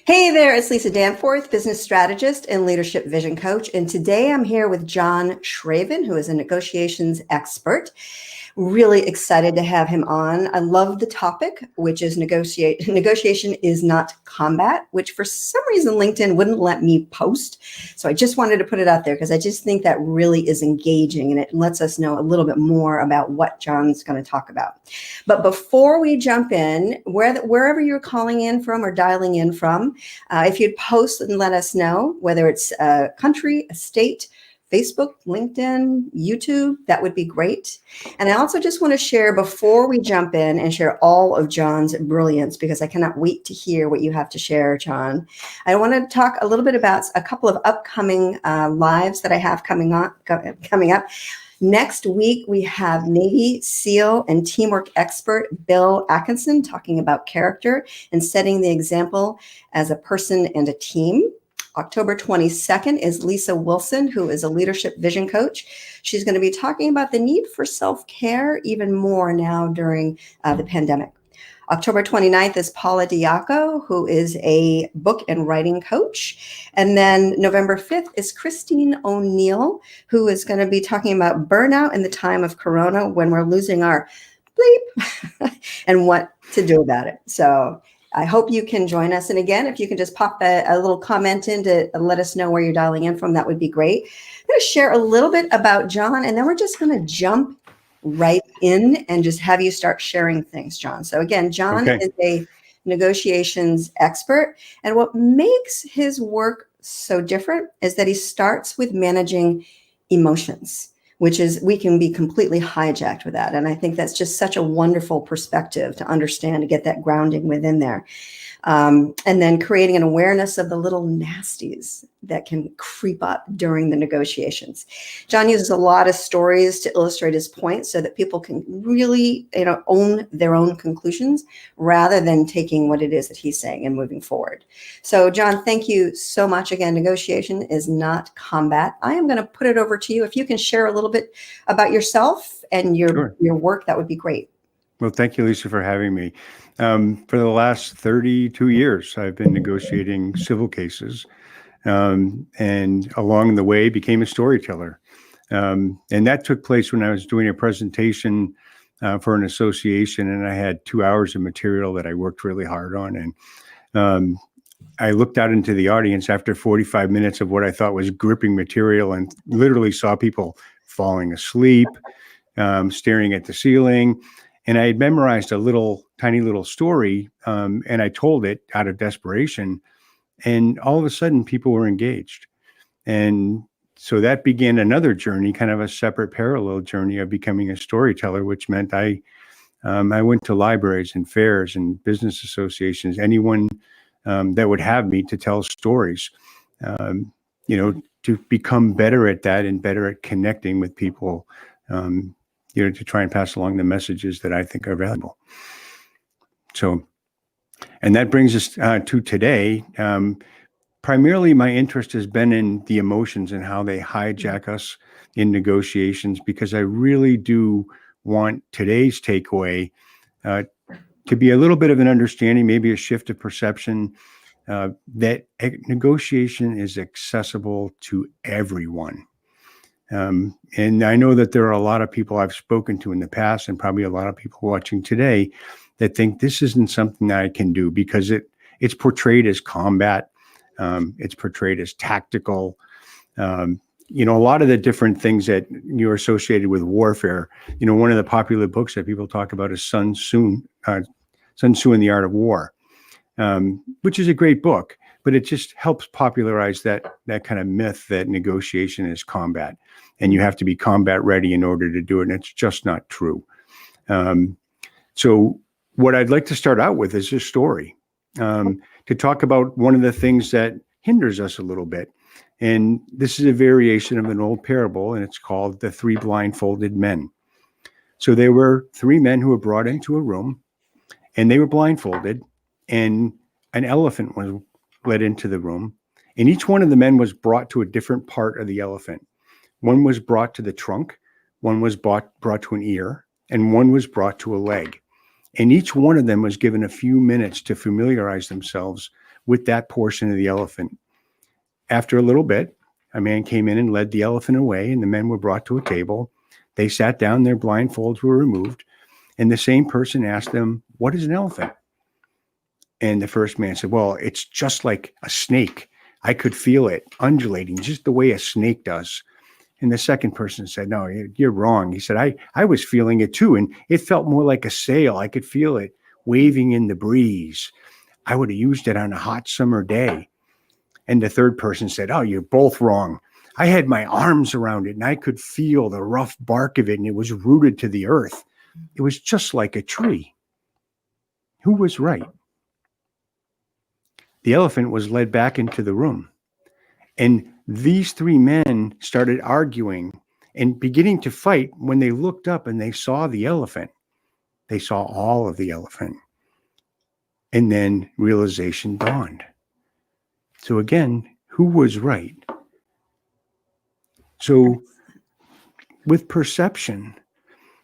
Hey there, it's Lisa Danforth, business strategist and leadership vision coach. And today I'm here with John Shraven, who is a negotiations expert. Really excited to have him on. I love the topic, which is negotiation is not combat, which for some reason LinkedIn wouldn't let me post. So I just wanted to put it out there because I just think that really is engaging and it lets us know a little bit more about what John's going to talk about. But before we jump in, wherever you're calling in from or dialing in from, if you'd post and let us know, whether it's a country, a state, Facebook, LinkedIn, YouTube, that would be great. And I also just want to share before we jump in and share all of John's brilliance, because I cannot wait to hear what you have to share, John. I want to talk a little bit about a couple of upcoming lives that I have coming up. Next week, we have Navy SEAL and teamwork expert Bill Atkinson talking about character and setting the example as a person and a team. October 22nd is Lisa Wilson, who is a leadership vision coach. She's going to be talking about the need for self-care even more now during the pandemic. October 29th is Paula Diaco, who is a book and writing coach. And then November 5th is Christine O'Neill, who is going to be talking about burnout in the time of Corona when we're losing our bleep and what to do about it. So I hope you can join us. And again, if you can just pop a little comment in to let us know where you're dialing in from, that would be great. I'm going to share a little bit about John, and then we're just going to jump right in and just have you start sharing things, John. So again, John is a negotiations expert. And what makes his work so different is that he starts with managing emotions, which is we can be completely hijacked with that. And I think that's just such a wonderful perspective to understand, to get that grounding within there. And then creating an awareness of the little nasties that can creep up during the negotiations. John uses a lot of stories to illustrate his point so that people can really, own their own conclusions rather than taking what it is that he's saying and moving forward. So John, thank you so much. Again, negotiation is not combat. I am going to put it over to you. If you can share a little bit about yourself and your work, that would be great. Well, thank you, Lisa, for having me. For the last 32 years, I've been negotiating civil cases, and along the way became a storyteller. And that took place when I was doing a presentation for an association, and I had 2 hours of material that I worked really hard on. And I looked out into the audience after 45 minutes of what I thought was gripping material and literally saw people falling asleep, staring at the ceiling. And I had memorized a tiny little story, and I told it out of desperation. And all of a sudden, people were engaged. And so that began another journey, kind of a separate parallel journey of becoming a storyteller, which meant I went to libraries and fairs and business associations, anyone that would have me to tell stories, to become better at that and better at connecting with people, to try and pass along the messages that I think are valuable. So, and that brings us to today. Primarily, my interest has been in the emotions and how they hijack us in negotiations, because I really do want today's takeaway to be a little bit of an understanding, maybe a shift of perception, that negotiation is accessible to everyone. And I know that there are a lot of people I've spoken to in the past, and probably a lot of people watching today, that think this isn't something that I can do because it's portrayed as combat. It's portrayed as tactical. A lot of the different things that you're associated with warfare. One of the popular books that people talk about is Sun Tzu and the Art of War, which is a great book, but it just helps popularize that kind of myth that negotiation is combat, and you have to be combat ready in order to do it. And it's just not true. So what I'd like to start out with is a story, to talk about one of the things that hinders us a little bit. And this is a variation of an old parable, and it's called The Three Blindfolded Men. So there were three men who were brought into a room, and they were blindfolded, and an elephant was led into the room, and each one of the men was brought to a different part of the elephant. One was brought to the trunk, one was brought to an ear, and one was brought to a leg. And each one of them was given a few minutes to familiarize themselves with that portion of the elephant. After a little bit, a man came in and led the elephant away, and the men were brought to a table. They sat down, their blindfolds were removed, and the same person asked them, "What is an elephant?" And the first man said, "Well, it's just like a snake. I could feel it undulating just the way a snake does." And the second person said, "No, you're wrong." He said, I was feeling it too, and it felt more like a sail. I could feel it waving in the breeze. I would have used it on a hot summer day." And the third person said, "Oh, you're both wrong. I had my arms around it, and I could feel the rough bark of it, and it was rooted to the earth. It was just like a tree." Who was right? The elephant was led back into the room. And these three men started arguing and beginning to fight when they looked up and they saw the elephant. They saw all of the elephant. And then realization dawned. So again, who was right? So with perception,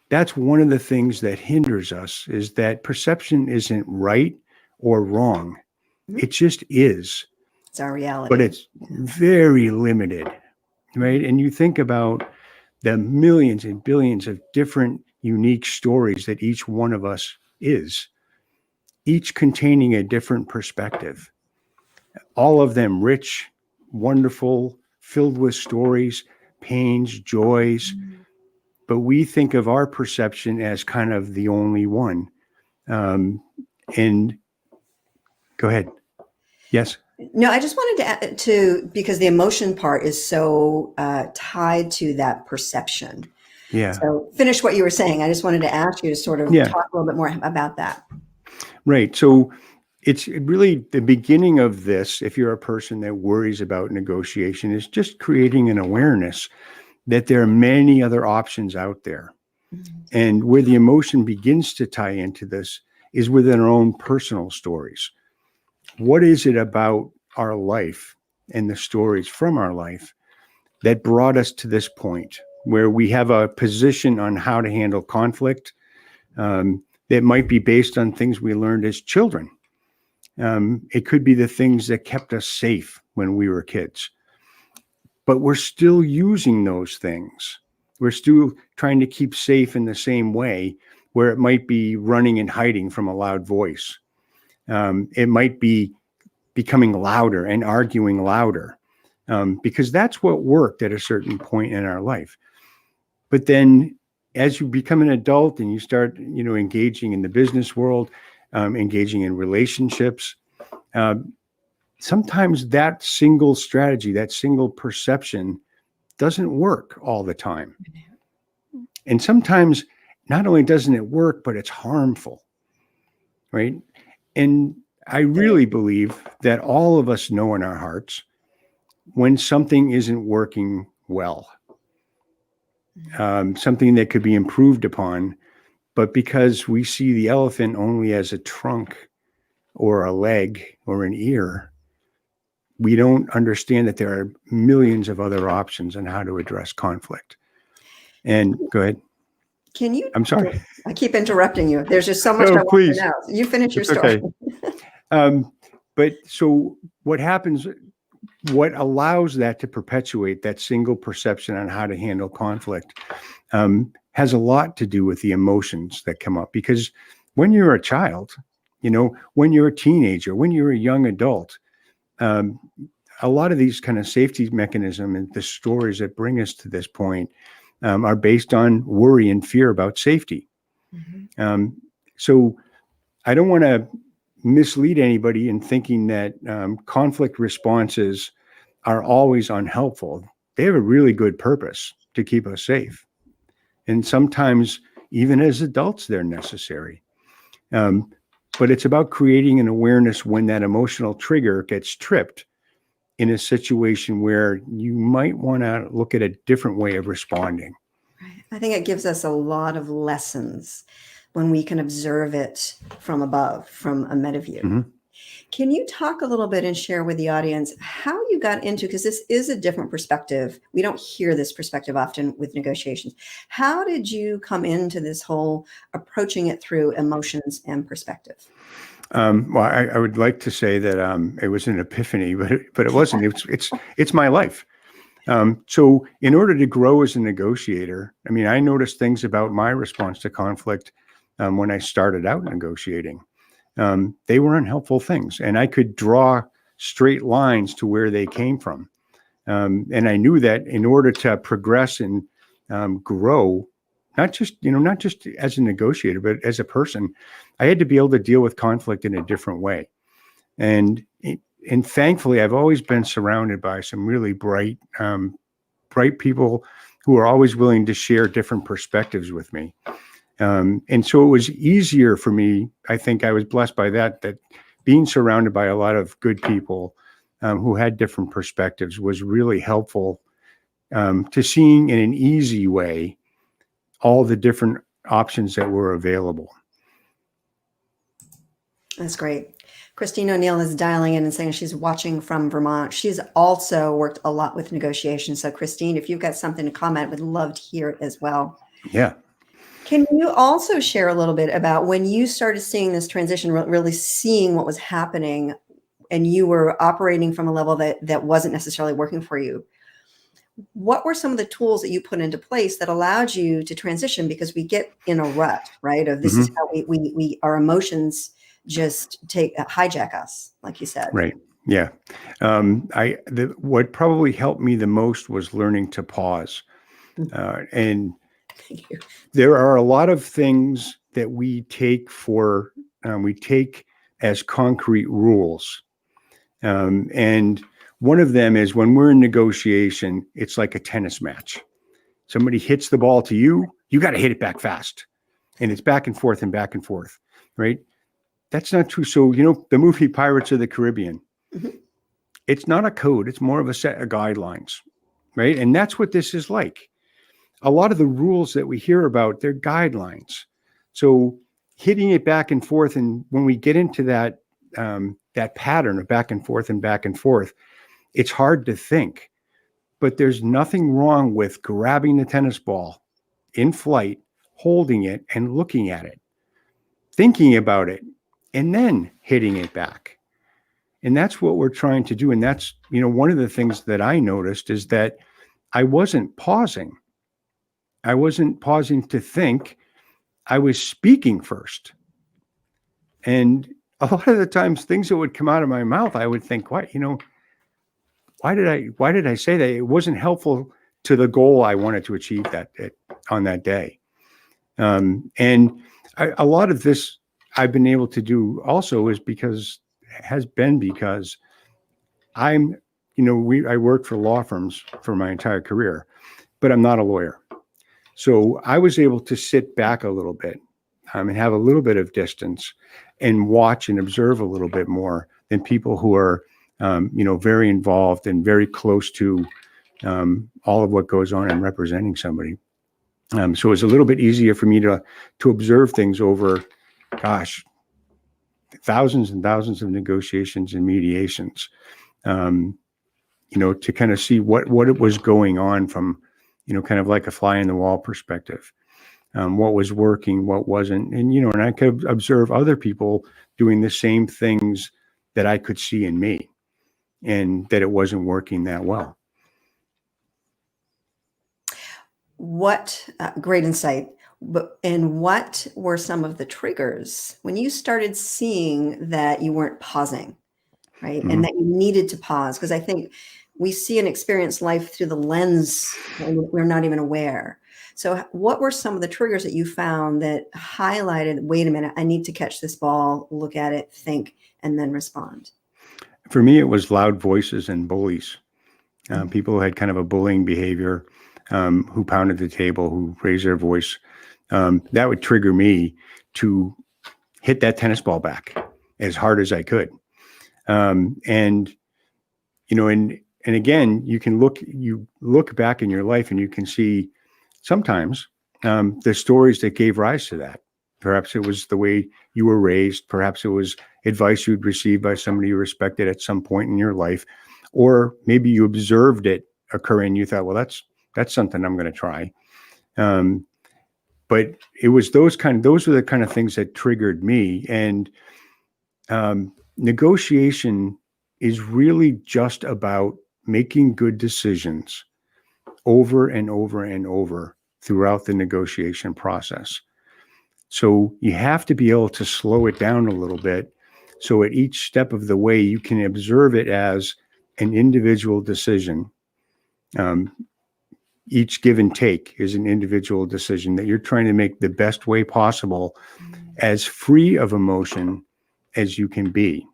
that's one of the things that hinders us, is that perception isn't right or wrong. It just is. It's our reality. But it's very limited, right? And you think about the millions and billions of different unique stories that each one of us is, each containing a different perspective, all of them rich, wonderful, filled with stories, pains, joys. But we think of our perception as kind of the only one. And go ahead. Yes. No, I just wanted to add to, because the emotion part is so tied to that perception. Yeah. So finish what you were saying. I just wanted to ask you to sort of talk a little bit more about that. Right. So it's really the beginning of this, if you're a person that worries about negotiation, is just creating an awareness that there are many other options out there. Mm-hmm. And where the emotion begins to tie into this is within our own personal stories. What is it about our life and the stories from our life that brought us to this point where we have a position on how to handle conflict that might be based on things we learned as children? It could be the things that kept us safe when we were kids. But we're still using those things. We're still trying to keep safe in the same way, where it might be running and hiding from a loud voice. It might be becoming louder and arguing louder, because that's what worked at a certain point in our life. But then as you become an adult and you start, engaging in the business world, engaging in relationships, sometimes that single strategy, that single perception doesn't work all the time. And sometimes not only doesn't it work, but it's harmful, right? And I really believe that all of us know in our hearts when something isn't working well, something that could be improved upon, but because we see the elephant only as a trunk or a leg or an ear, we don't understand that there are millions of other options on how to address conflict. And go ahead. Can you? I'm sorry. I keep interrupting you. There's just so much I want to know. You finish your story. Okay. But so what happens, what allows that to perpetuate that single perception on how to handle conflict has a lot to do with the emotions that come up. Because when you're a child, when you're a teenager, when you're a young adult, a lot of these kind of safety mechanisms and the stories that bring us to this point are based on worry and fear about safety. Mm-hmm. So I don't want to mislead anybody in thinking that conflict responses are always unhelpful. They have a really good purpose to keep us safe. And sometimes, even as adults, they're necessary. But it's about creating an awareness when that emotional trigger gets tripped in a situation where you might want to look at a different way of responding. I think it gives us a lot of lessons when we can observe it from above, from a meta view. Mm-hmm. Can you talk a little bit and share with the audience how you got into, because this is a different perspective. We don't hear this perspective often with negotiations. How did you come into this whole approaching it through emotions and perspective? Well, I would like to say that it was an epiphany, but it wasn't. It's my life. So in order to grow as a negotiator, I mean, I noticed things about my response to conflict when I started out negotiating. They were unhelpful things, and I could draw straight lines to where they came from. And I knew that in order to progress and grow, not just as a negotiator, but as a person, I had to be able to deal with conflict in a different way. And thankfully, I've always been surrounded by some really bright people who are always willing to share different perspectives with me. And so it was easier for me. I think I was blessed by that being surrounded by a lot of good people who had different perspectives was really helpful to seeing in an easy way all the different options that were available. That's great. Christine O'Neill is dialing in and saying she's watching from Vermont. She's also worked a lot with negotiations. So Christine, if you've got something to comment, would love to hear it as well. Yeah. Can you also share a little bit about when you started seeing this transition, really seeing what was happening, and you were operating from a level that wasn't necessarily working for you? What were some of the tools that you put into place that allowed you to transition? Because we get in a rut, right? Of this is how we our emotions just hijack us, like you said. Right. Yeah. What probably helped me the most was learning to pause. And there are a lot of things that we take as concrete rules. And one of them is when we're in negotiation, it's like a tennis match. Somebody hits the ball to you, you got to hit it back fast. And it's back and forth, right? That's not true. So, the movie Pirates of the Caribbean, it's not a code. It's more of a set of guidelines, right? And that's what this is like. A lot of the rules that we hear about, they're guidelines. So hitting it back and forth, and when we get into that pattern of back and forth, it's hard to think. But there's nothing wrong with grabbing the tennis ball in flight, holding it and looking at it, thinking about it, and then hitting it back. And that's what we're trying to do. And that's, one of the things that I noticed is that I wasn't pausing. I wasn't pausing to think. I was speaking first. And a lot of the times things that would come out of my mouth, I would think, why did I say that? It wasn't helpful to the goal I wanted to achieve on that day. And a lot of this I've been able to do also because I'm, I worked for law firms for my entire career, but I'm not a lawyer. So I was able to sit back a little bit and have a little bit of distance and watch and observe a little bit more than people who are, very involved and very close to all of what goes on in representing somebody. So it was a little bit easier for me to observe things over, thousands and thousands of negotiations and mediations, to kind of see what it was going on from, kind of like a fly in the wall perspective, what was working, what wasn't. And, and I could observe other people doing the same things that I could see in me and that it wasn't working that well. What great insight. And what were some of the triggers when you started seeing that you weren't pausing, right? And that you needed to pause? Because I think we see and experience life through the lens and we're not even aware. So what were some of the triggers that you found that highlighted, wait a minute, I need to catch this ball, look at it, think, and then respond? For me, it was loud voices and bullies. People who had kind of a bullying behavior, who pounded the table, who raised their voice. That would trigger me to hit that tennis ball back as hard as I could. And again, you look back in your life and you can see sometimes the stories that gave rise to that. Perhaps it was the way you were raised. Perhaps it was advice you'd received by somebody you respected at some point in your life, or maybe you observed it occur and you thought, well, that's something I'm going to try. But it was those were the kind of things that triggered me. And negotiation is really just about making good decisions over and over and over throughout the negotiation process. So you have to be able to slow it down a little bit. So at each step of the way, you can observe it as an individual decision. Each give and take is an individual decision that you're trying to make the best way possible, as free of emotion as you can be,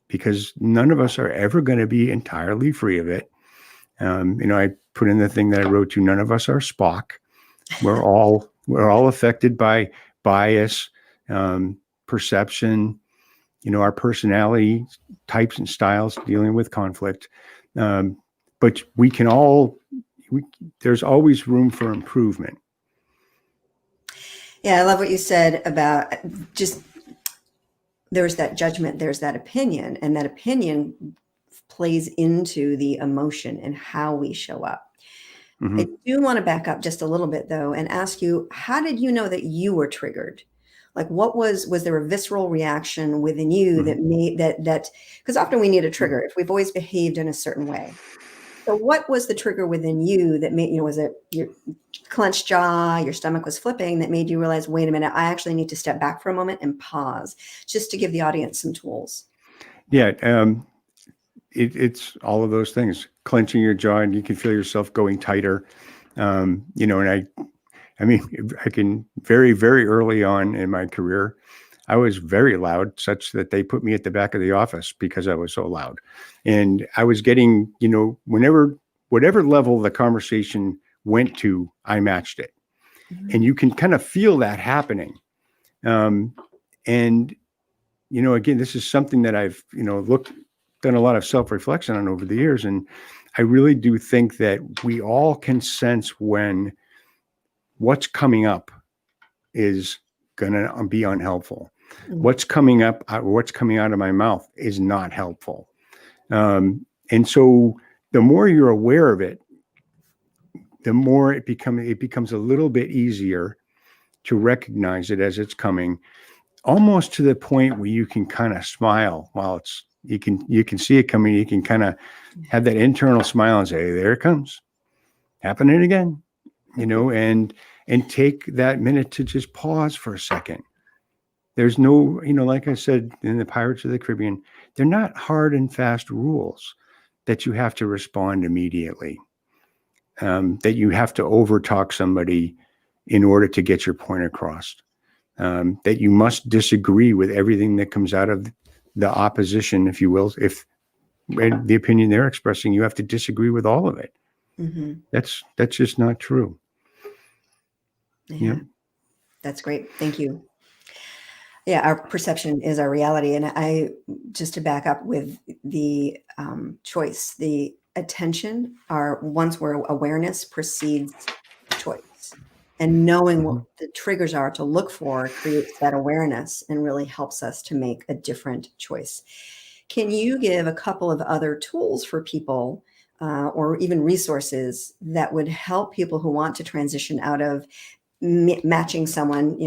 because none of us are ever going to be entirely free of it. I put in the thing that I wrote to, none of us are Spock. We're all affected by bias, perception, our personality types and styles dealing with conflict. But there's always room for improvement. Yeah, I love what you said about just there's that judgment, there's that opinion, and that opinion plays into the emotion and how we show up. Mm-hmm. I do want to back up just a little bit though and ask you, how did you know that you were triggered? Like what was there a visceral reaction within you that made that because often we need a trigger if we've always behaved in a certain way. So what was the trigger within you that made, was it your clenched jaw, your stomach was flipping that made you realize, wait a minute, I actually need to step back for a moment and pause, just to give the audience some tools? Yeah. It's all of those things, clenching your jaw, and you can feel yourself going tighter. And I mean, I can very, very early on in my career, I was very loud, such that they put me at the back of the office because I was so loud. And I was getting, whatever level the conversation went to, I matched it. Mm-hmm. And you can kind of feel that happening. And, again, this is something that I've, done a lot of self-reflection on over the years. And I really do think that we all can sense when what's coming up is going to be unhelpful. Mm-hmm. What's coming up, what's coming out of my mouth is not helpful. And so the more you're aware of it, the more it becomes a little bit easier to recognize it as it's coming, almost to the point where you can kind of smile while you can see it coming. You can kind of have that internal smile and say, hey, there it comes, happening again, and take that minute to just pause for a second. There's no, like I said, in the Pirates of the Caribbean, they're not hard and fast rules that you have to respond immediately, that you have to overtalk somebody in order to get your point across, that you must disagree with everything that comes out of the opposition, if you will. If the opinion they're expressing, you have to disagree with all of it. Mm-hmm. That's just not true. Yeah. That's great. Thank you. Yeah, our perception is our reality. And I, just to back up with the choice, the attention, once where awareness precedes choice. And knowing what the triggers are to look for creates that awareness and really helps us to make a different choice. Can you give a couple of other tools for people or even resources that would help people who want to transition out of matching someone,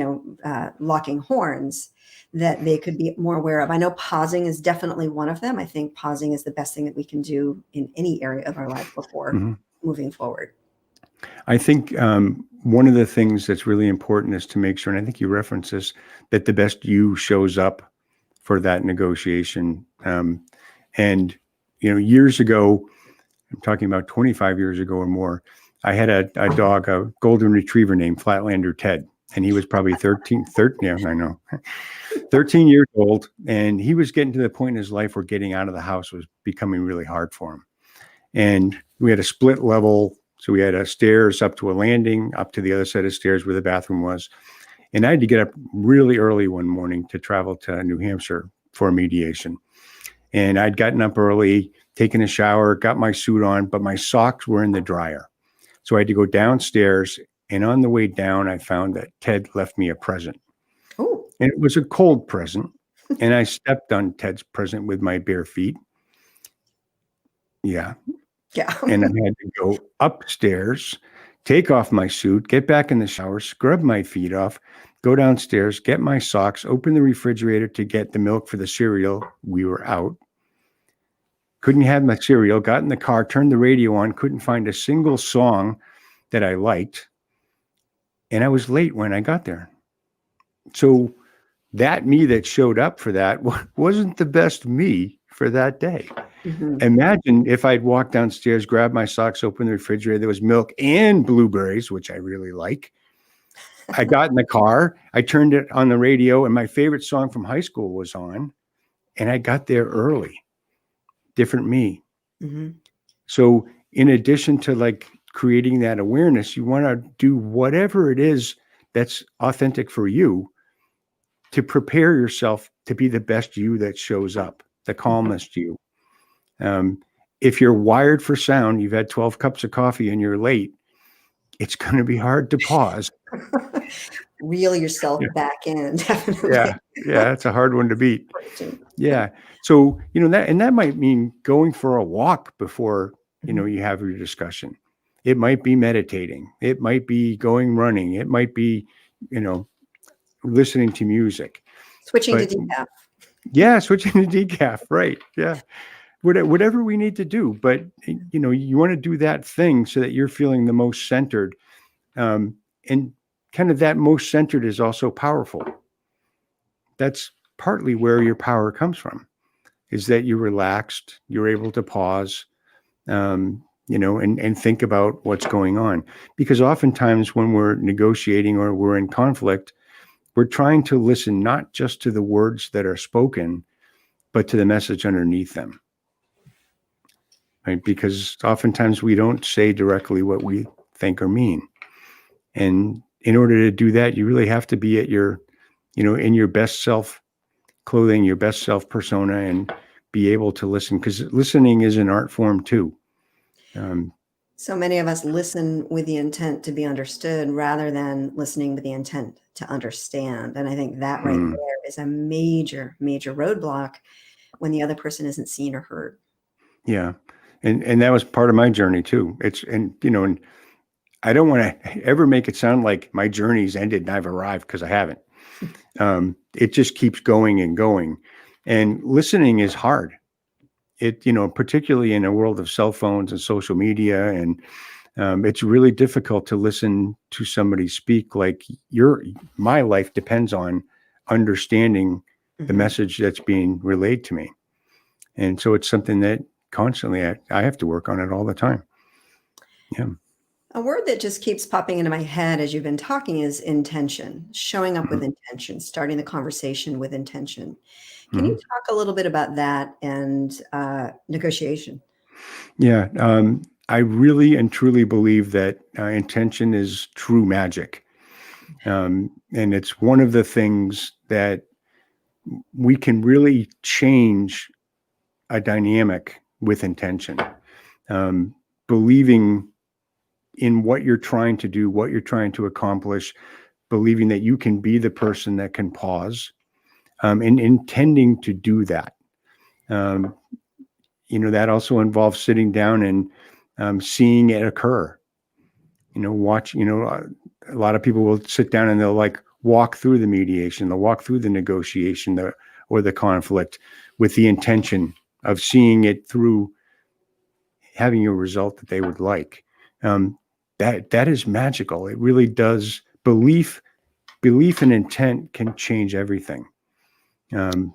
locking horns, that they could be more aware of? I know pausing is definitely one of them. I think pausing is the best thing that we can do in any area of our life before moving forward. I think one of the things that's really important is to make sure, and I think you reference this, that the best you shows up for that negotiation. And, years ago, I'm talking about 25 years ago or more, I had a dog, a golden retriever named Flatlander Ted, and he was probably 13 years old. And he was getting to the point in his life where getting out of the house was becoming really hard for him. And we had a split level. So we had a stairs up to a landing, up to the other set of stairs where the bathroom was. And I had to get up really early one morning to travel to New Hampshire for mediation. And I'd gotten up early, taken a shower, got my suit on, but my socks were in the dryer. So I had to go downstairs. And on the way down, I found that Ted left me a present. Ooh. And it was a cold present. And I stepped on Ted's present with my bare feet. Yeah. Yeah. And I had to go upstairs take off my suit, get back in the shower, scrub my feet off, go downstairs, get my socks, open the refrigerator to get the milk for the cereal. We were out. Couldn't have my cereal, got in the car, turned the radio on, couldn't find a single song that I liked. And I was late when I got there. So that me that showed up for that wasn't the best me for that day. Mhm. Imagine if I'd walked downstairs, grabbed my socks, opened the refrigerator, there was milk and blueberries, which I really like. I got in the car, I turned it on the radio, and my favorite song from high school was on, and I got there early. Different me. Mhm. So in addition to like creating that awareness, you want to do whatever it is that's authentic for you to prepare yourself to be the best you that shows up, the calmest you. If you're wired for sound, you've had 12 cups of coffee and you're late, it's going to be hard to pause. Reel yourself Yeah. back in, definitely. Yeah. That's a hard one to beat. Important. Yeah. So, that might mean going for a walk before, Mhm. you have your discussion. It might be meditating. It might be going running. It might be, listening to music. Switching to But decaf. yeah, switching to decaf. Right. Yeah. Whatever we need to do. But, you want to do that thing so that you're feeling the most centered. And kind of that most centered is also powerful. That's partly where your power comes from, is that you're relaxed, you're able to pause, and think about what's going on. Because oftentimes when we're negotiating or we're in conflict, we're trying to listen not just to the words that are spoken, but to the message underneath them. Right? Because oftentimes we don't say directly what we think or mean. And in order to do that, you really have to be at your, in your best self clothing, your best self persona, and be able to listen, because listening is an art form too. So many of us listen with the intent to be understood rather than listening with the intent to understand. And I think that right there is a major, major roadblock when the other person isn't seen or heard. Yeah. And that was part of my journey too. And I don't want to ever make it sound like my journey's ended and I've arrived, because I haven't. It just keeps going and going. And listening is hard. Particularly in a world of cell phones and social media. And it's really difficult to listen to somebody speak like my life depends on understanding the message that's being relayed to me. And so it's something that constantly I have to work on it all the time. Yeah. A word that just keeps popping into my head as you've been talking is intention, showing up with intention, starting the conversation with intention. Can you talk a little bit about that and negotiation? Yeah. I really and truly believe that intention is true magic. And it's one of the things that we can really change a dynamic with intention. Believing in what you're trying to do, what you're trying to accomplish, believing that you can be the person that can pause, and intending to do that. That also involves sitting down and seeing it occur. Watch, a lot of people will sit down and they'll like walk through the mediation, they'll walk through the negotiation or the conflict with the intention of seeing it through, having a result that they would like. That is magical. It really does. Belief and intent can change everything. I'm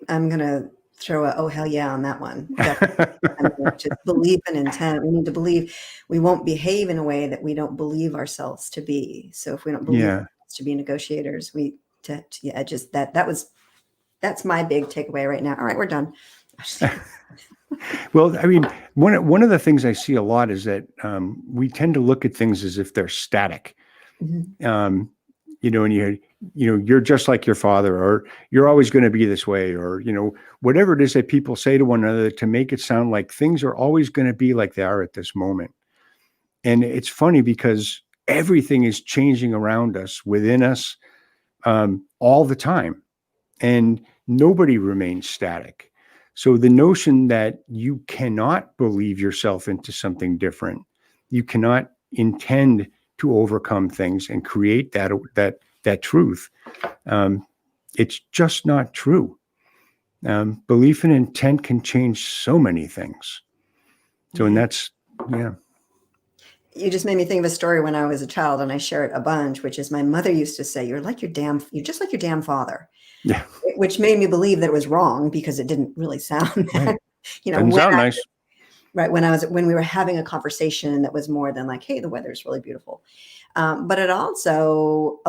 going to throw a, oh, hell yeah, on that one. Definitely. Just belief and intent. We need to believe we won't behave in a way that we don't believe ourselves to be. So if we don't believe ourselves to be negotiators, that's my big takeaway right now. All right, we're done. Well, I mean, one of the things I see a lot is that we tend to look at things as if they're static. And you're just like your father, or you're always going to be this way, or, whatever it is that people say to one another to make it sound like things are always going to be like they are at this moment. And it's funny because everything is changing around us, within us, all the time. And nobody remains static. So the notion that you cannot believe yourself into something different you cannot intend to overcome things and create that truth. It's just not true. Belief and intent can change so many things. So, and that's, yeah. You just made me think of a story when I was a child, and I share it a bunch, which is my mother used to say, you're just like your damn father. Yeah. Which made me believe that it was wrong because it didn't really sound Right. Doesn't sound nice. Right. When we were having a conversation that was more than like, hey, the weather's really beautiful. But it also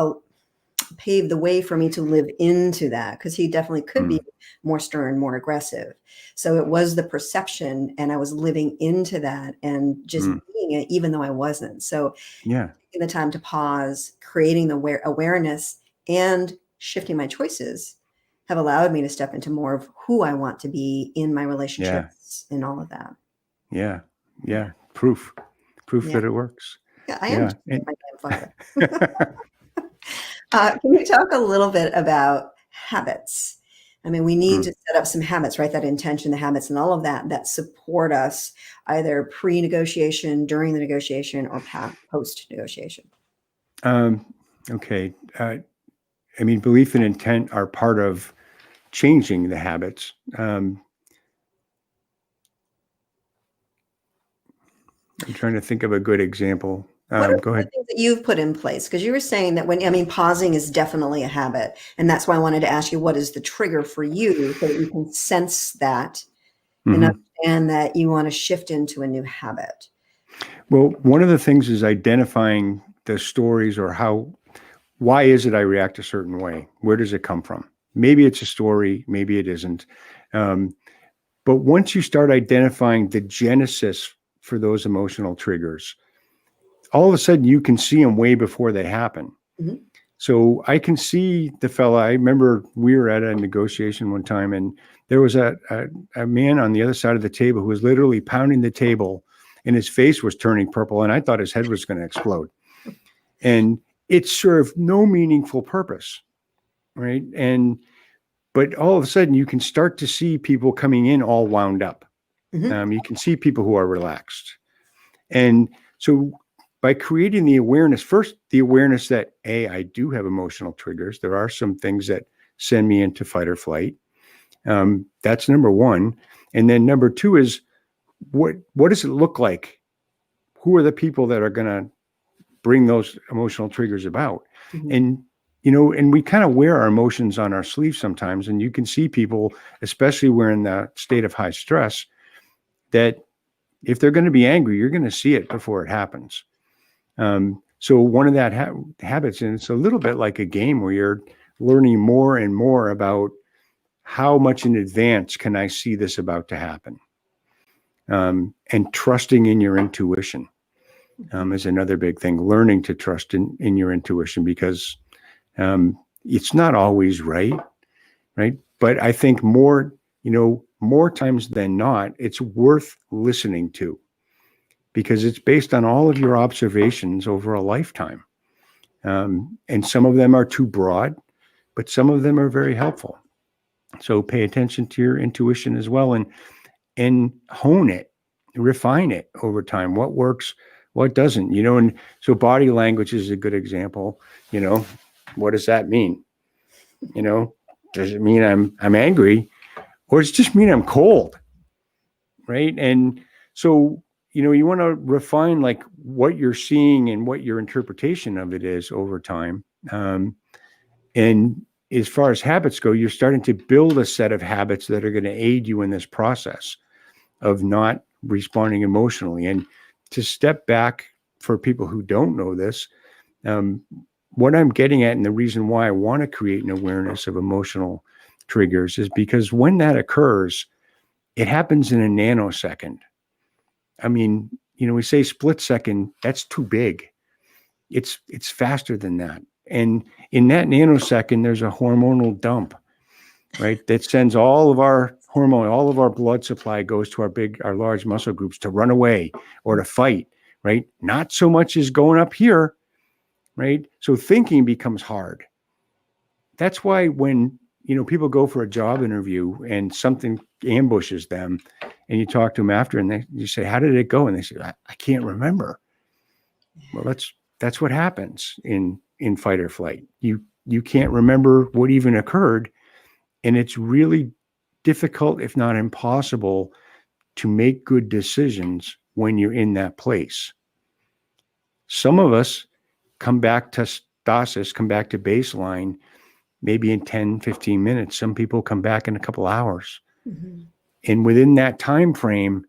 paved the way for me to live into that, because he definitely could be more stern, more aggressive. So it was the perception, and I was living into that and just being it, even though I wasn't. So Yeah. taking the time to pause, creating the awareness, and shifting my choices have allowed me to step into more of who I want to be in my relationships and all of that. Yeah. Yeah. Proof Yeah. that it works. Yeah, I am Yeah. just like my grandfather. Can you talk a little bit about habits? I mean, we need to set up some habits, right? That intention, the habits, and all of that support us either pre-negotiation, during the negotiation, or post-negotiation. Okay. I mean, belief and intent are part of changing the habits. I'm trying to think of a good example. What are Go the ahead. things that you've put in place? Because you were saying that pausing is definitely a habit. And that's why I wanted to ask you, what is the trigger for you so that you can sense that and understand that you want to shift into a new habit? Well, one of the things is identifying the stories, or why is it I react a certain way? Where does it come from? Maybe it's a story, maybe it isn't. But once you start identifying the genesis for those emotional triggers, all of a sudden you can see them way before they happen. So I can see the fella. I remember we were at a negotiation one time, and there was a man on the other side of the table who was literally pounding the table, and his face was turning purple, and I thought his head was going to explode. And it served no meaningful purpose, right? But all of a sudden you can start to see people coming in all wound up. You can see people who are relaxed. And so by creating the awareness, first, the awareness that, I do have emotional triggers. There are some things that send me into fight or flight. That's number one. And then number two is, what does it look like? Who are the people that are going to bring those emotional triggers about? And we kind of wear our emotions on our sleeve sometimes. And you can see people, especially when in the state of high stress, that if they're going to be angry, you're going to see it before it happens. So one of that habits, and it's a little bit like a game where you're learning more and more about how much in advance can I see this about to happen, and trusting in your intuition is another big thing. Learning to trust in your intuition, because it's not always right. But I think more times than not, it's worth listening to, because it's based on all of your observations over a lifetime. And some of them are too broad, but some of them are very helpful. So pay attention to your intuition as well, and hone it, refine it over time. What works, what doesn't, and so body language is a good example. What does that mean? Does it mean I'm angry, or does it just mean I'm cold? Right. And so, you want to refine like what you're seeing and what your interpretation of it is over time. And as far as habits go, you're starting to build a set of habits that are going to aid you in this process of not responding emotionally. And to step back, for people who don't know this, what I'm getting at, and the reason why I want to create an awareness of emotional triggers, is because when that occurs, it happens in a nanosecond. I mean, we say split second, that's too big. It's faster than that. And in that nanosecond, there's a hormonal dump, right? That sends all of our hormone, all of our blood supply goes to our large muscle groups to run away or to fight, right? Not so much as going up here, right? So thinking becomes hard. That's why when, people go for a job interview and something ambushes them, and you talk to them after, and you say, how did it go? And they say, I can't remember. Well, that's what happens in fight or flight. You can't remember what even occurred, and it's really difficult, if not impossible, to make good decisions when you're in that place. Some of us come back to stasis, come back to baseline, maybe in 10, 15 minutes. Some people come back in a couple hours. Mhm. And within that time frame,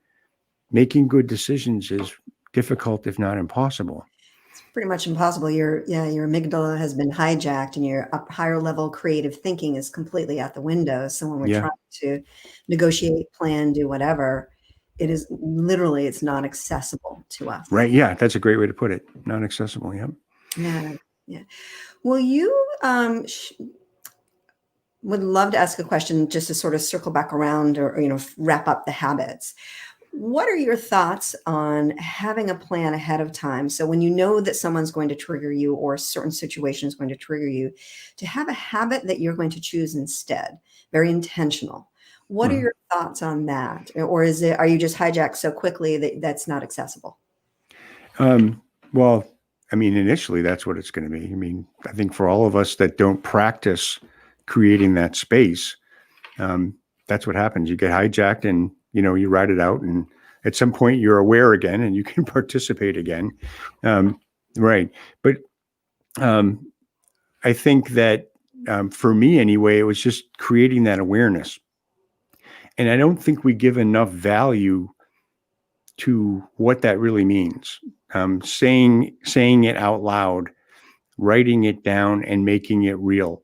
making good decisions is difficult, if not impossible. It's pretty much impossible. Your amygdala has been hijacked and your higher level creative thinking is completely out the window. So when we're Yeah, trying to negotiate, plan, do whatever, it is literally, it's not accessible to us. right. Yeah, that's a great way to put it. Not accessible. Yep. Yeah. Yeah. Well, you would love to ask a question just to sort of circle back around or wrap up the habits. What are your thoughts on having a plan ahead of time? So when you know that someone's going to trigger you or a certain situation is going to trigger you, to have a habit that you're going to choose instead, very intentional. What are Mhm. your thoughts on that? Or are you just hijacked so quickly that that's not accessible? Well, I mean, initially, that's what it's going to be. I mean, I think for all of us that don't practice creating that space, that's what happens. You get hijacked and, you ride it out. And at some point, you're aware again and you can participate again. Right. But um, I think that for me, anyway, it was just creating that awareness. And I don't think we give enough value to what that really means. Saying it out loud, writing it down, and making it real.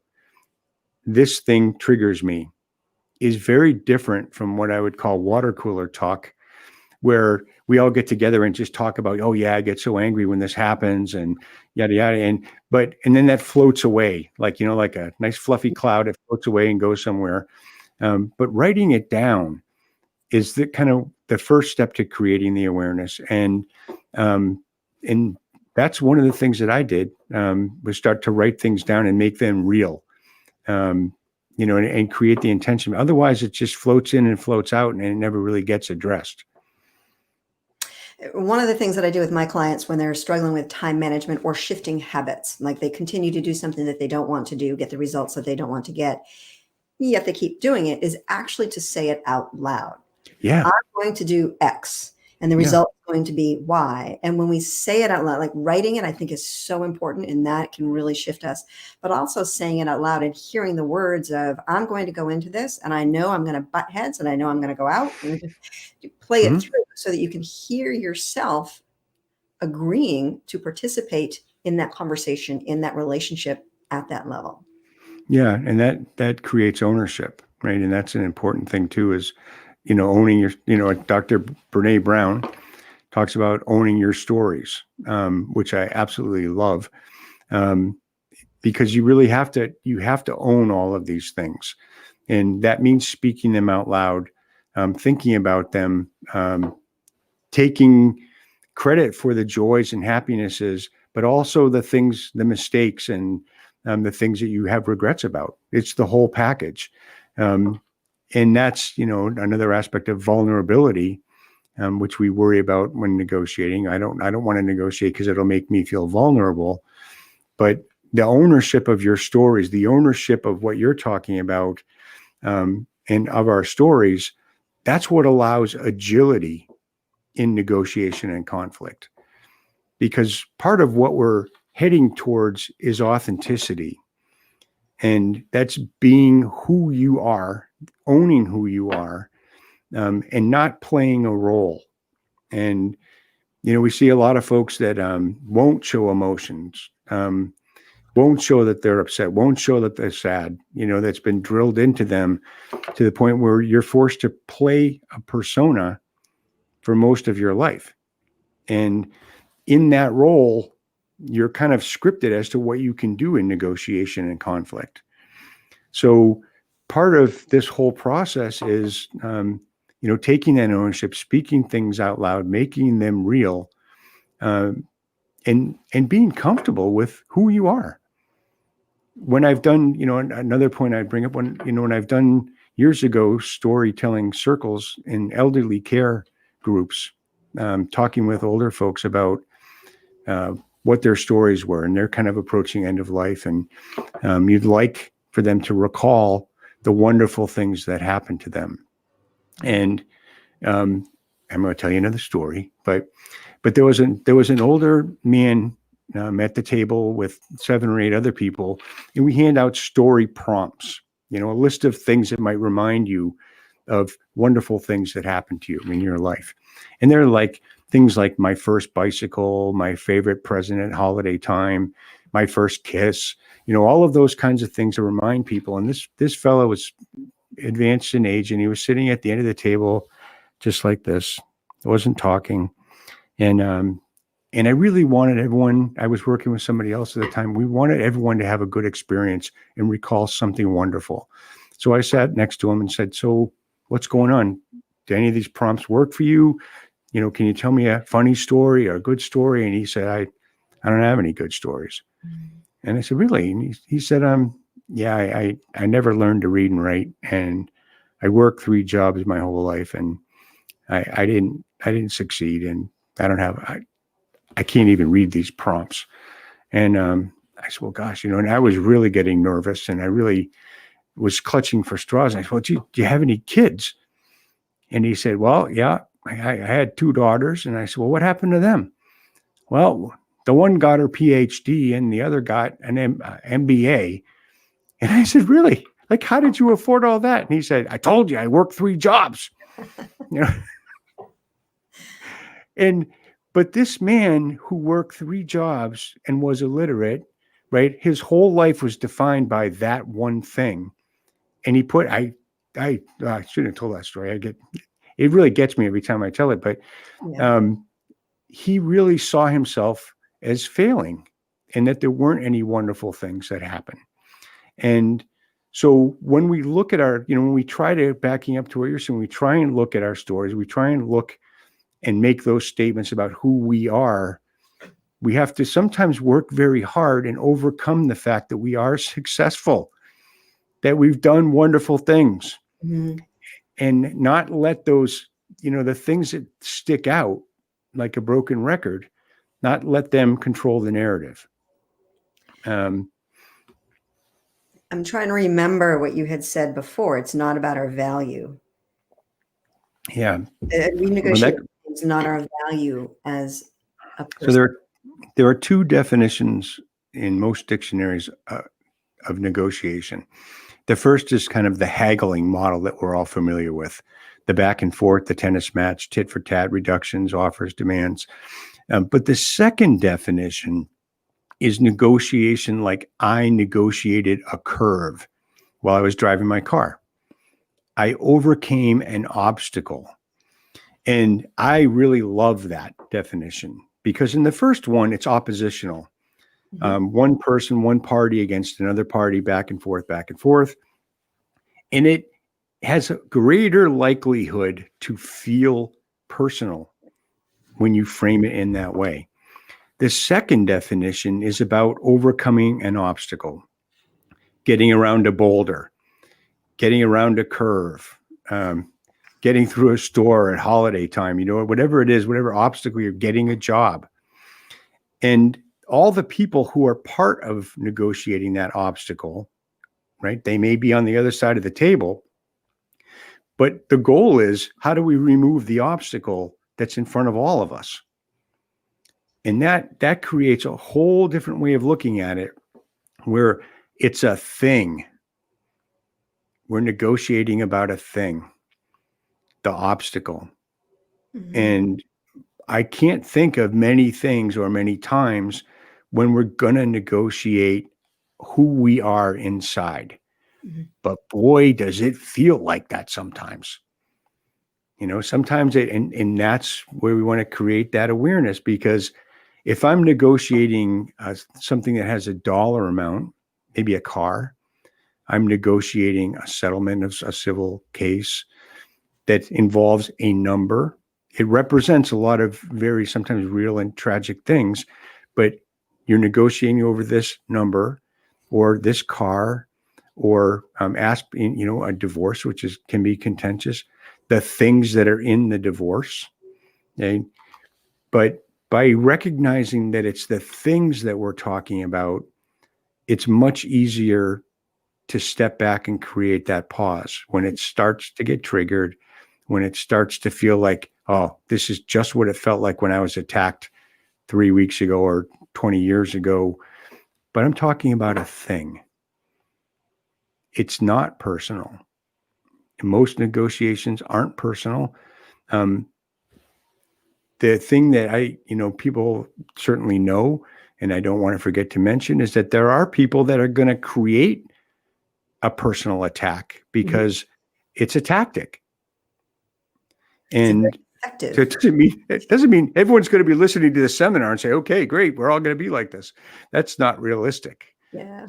This thing triggers me is very different from what I would call water cooler talk, where we all get together and just talk about, oh yeah, I get so angry when this happens and yada yada. And then that floats away, like a nice fluffy cloud. It floats away and goes somewhere. But writing it down is the kind of the first step to creating the awareness. Um, and that's one of the things that I did, was start to write things down and make them real. Um, and create the intention. Otherwise, it just floats in and floats out, and it never really gets addressed. One of the things that I do with my clients when they're struggling with time management or shifting habits, like they continue to do something that they don't want to do, get the results that they don't want to get, yet they keep doing it, is actually to say it out loud. Yeah, I'm going to do X and the yeah. result is going to be Y. And when we say it out loud, like writing it, I think is so important and that can really shift us. But also saying it out loud and hearing the words of, I'm going to go into this and I know I'm going to butt heads and I know I'm going to go out, and just play it Mhm. through so that you can hear yourself agreeing to participate in that conversation, in that relationship at that level. Yeah, and that creates ownership, right? And that's an important thing too. Is owning your. Dr. Brene Brown talks about owning your stories, which I absolutely love, um, because you really have to own all of these things, and that means speaking them out loud, thinking about them, taking credit for the joys and happinesses, but also the mistakes, and the things that you have regrets about. It's the whole package. Um, and that's, another aspect of vulnerability, which we worry about when negotiating. I don't want to negotiate because it'll make me feel vulnerable, but the ownership of your stories, the ownership of what you're talking about, and of our stories, that's what allows agility in negotiation and conflict. Because part of what we're heading towards is authenticity. And that's being who you are, owning who you are, and not playing a role. And, we see a lot of folks that won't show emotions, won't show that they're upset, won't show that they're sad, that's been drilled into them to the point where you're forced to play a persona for most of your life. And in that role, you're kind of scripted as to what you can do in negotiation and conflict. So part of this whole process is, taking that ownership, speaking things out loud, making them real, um, and being comfortable with who you are. When I've done, another point I'd bring up, when I've done years ago storytelling circles in elderly care groups, talking with older folks about what their stories were, and they're kind of approaching end of life, and you'd like for them to recall the wonderful things that happened to them. And I'm going to tell you another story, but there was an older man at the table with 7 or 8 other people, and we hand out story prompts, a list of things that might remind you of wonderful things that happened to you in your life. And they're like things like my first bicycle, my favorite present at holiday time, my first kiss, all of those kinds of things to remind people. And this fellow was advanced in age, and he was sitting at the end of the table just like this. I wasn't talking. And I really wanted everyone, I was working with somebody else at the time, we wanted everyone to have a good experience and recall something wonderful. So I sat next to him and said, so what's going on? Do any of these prompts work for you? Can you tell me a funny story or a good story? And he said, I don't have any good stories. And I said, really? And he said, yeah, I never learned to read and write, and I worked 3 jobs my whole life, and I didn't succeed, and I can't even read these prompts. And I said, well, gosh, and I was really getting nervous, and I really was clutching for straws. And I said, well, do you have any kids? And he said, well, yeah, I had 2 daughters. And I said, well, what happened to them? Well, the one got her PhD and the other got an MBA. And I said, really? Like, how did you afford all that? And he said, I told you, I worked 3 jobs. But this man who worked 3 jobs and was illiterate, right? His whole life was defined by that one thing. And he put, I shouldn't have told that story. It really gets me every time I tell it, but he really saw himself as failing, and that there weren't any wonderful things that happened. And so when we look at when we try to, backing up to what you're saying, we try and look at our stories, we try and look and make those statements about who we are, we have to sometimes work very hard and overcome the fact that we are successful, that we've done wonderful things, and not let those, the things that stick out like a broken record, not let them control the narrative. I'm trying to remember what you had said before. It's not about our value. Yeah. We negotiate it's not our value as a person. So there are 2 definitions in most dictionaries of negotiation. The first is kind of the haggling model that we're all familiar with, the back and forth, the tennis match, tit for tat, reductions, offers, demands. But the second definition is negotiation like I negotiated a curve while I was driving my car. I overcame an obstacle. And I really love that definition, because in the first one, it's oppositional. One person, one party against another party, back and forth, back and forth. And it has a greater likelihood to feel personal when you frame it in that way. The second definition is about overcoming an obstacle, getting around a boulder, getting around a curve, getting through a store at holiday time, whatever it is, whatever obstacle, you're getting a job. And all the people who are part of negotiating that obstacle, right? They may be on the other side of the table, but the goal is, how do we remove the obstacle that's in front of all of us? And that creates a whole different way of looking at it, where it's a thing. We're negotiating about a thing, the obstacle. And I can't think of many things or many times when we're going to negotiate who we are inside. But boy, does it feel like that sometimes. Sometimes and that's where we want to create that awareness, because if I'm negotiating something that has a dollar amount, maybe a car, I'm negotiating a settlement of a civil case that involves a number. It represents a lot of very sometimes real and tragic things, but you're negotiating over this number or this car, or asking, a divorce, which can be contentious, the things that are in the divorce. Okay? But by recognizing that it's the things that we're talking about, it's much easier to step back and create that pause when it starts to get triggered, when it starts to feel like, oh, this is just what it felt like when I was attacked 3 weeks ago or 20 years ago. But I'm talking about a thing. It's not personal. Most negotiations aren't personal. The thing that people certainly know, and I don't want to forget to mention, is that there are people that are going to create a personal attack because it's a tactic. And so it doesn't mean everyone's going to be listening to the seminar and say, okay, great, we're all going to be like this. That's not realistic. Yeah.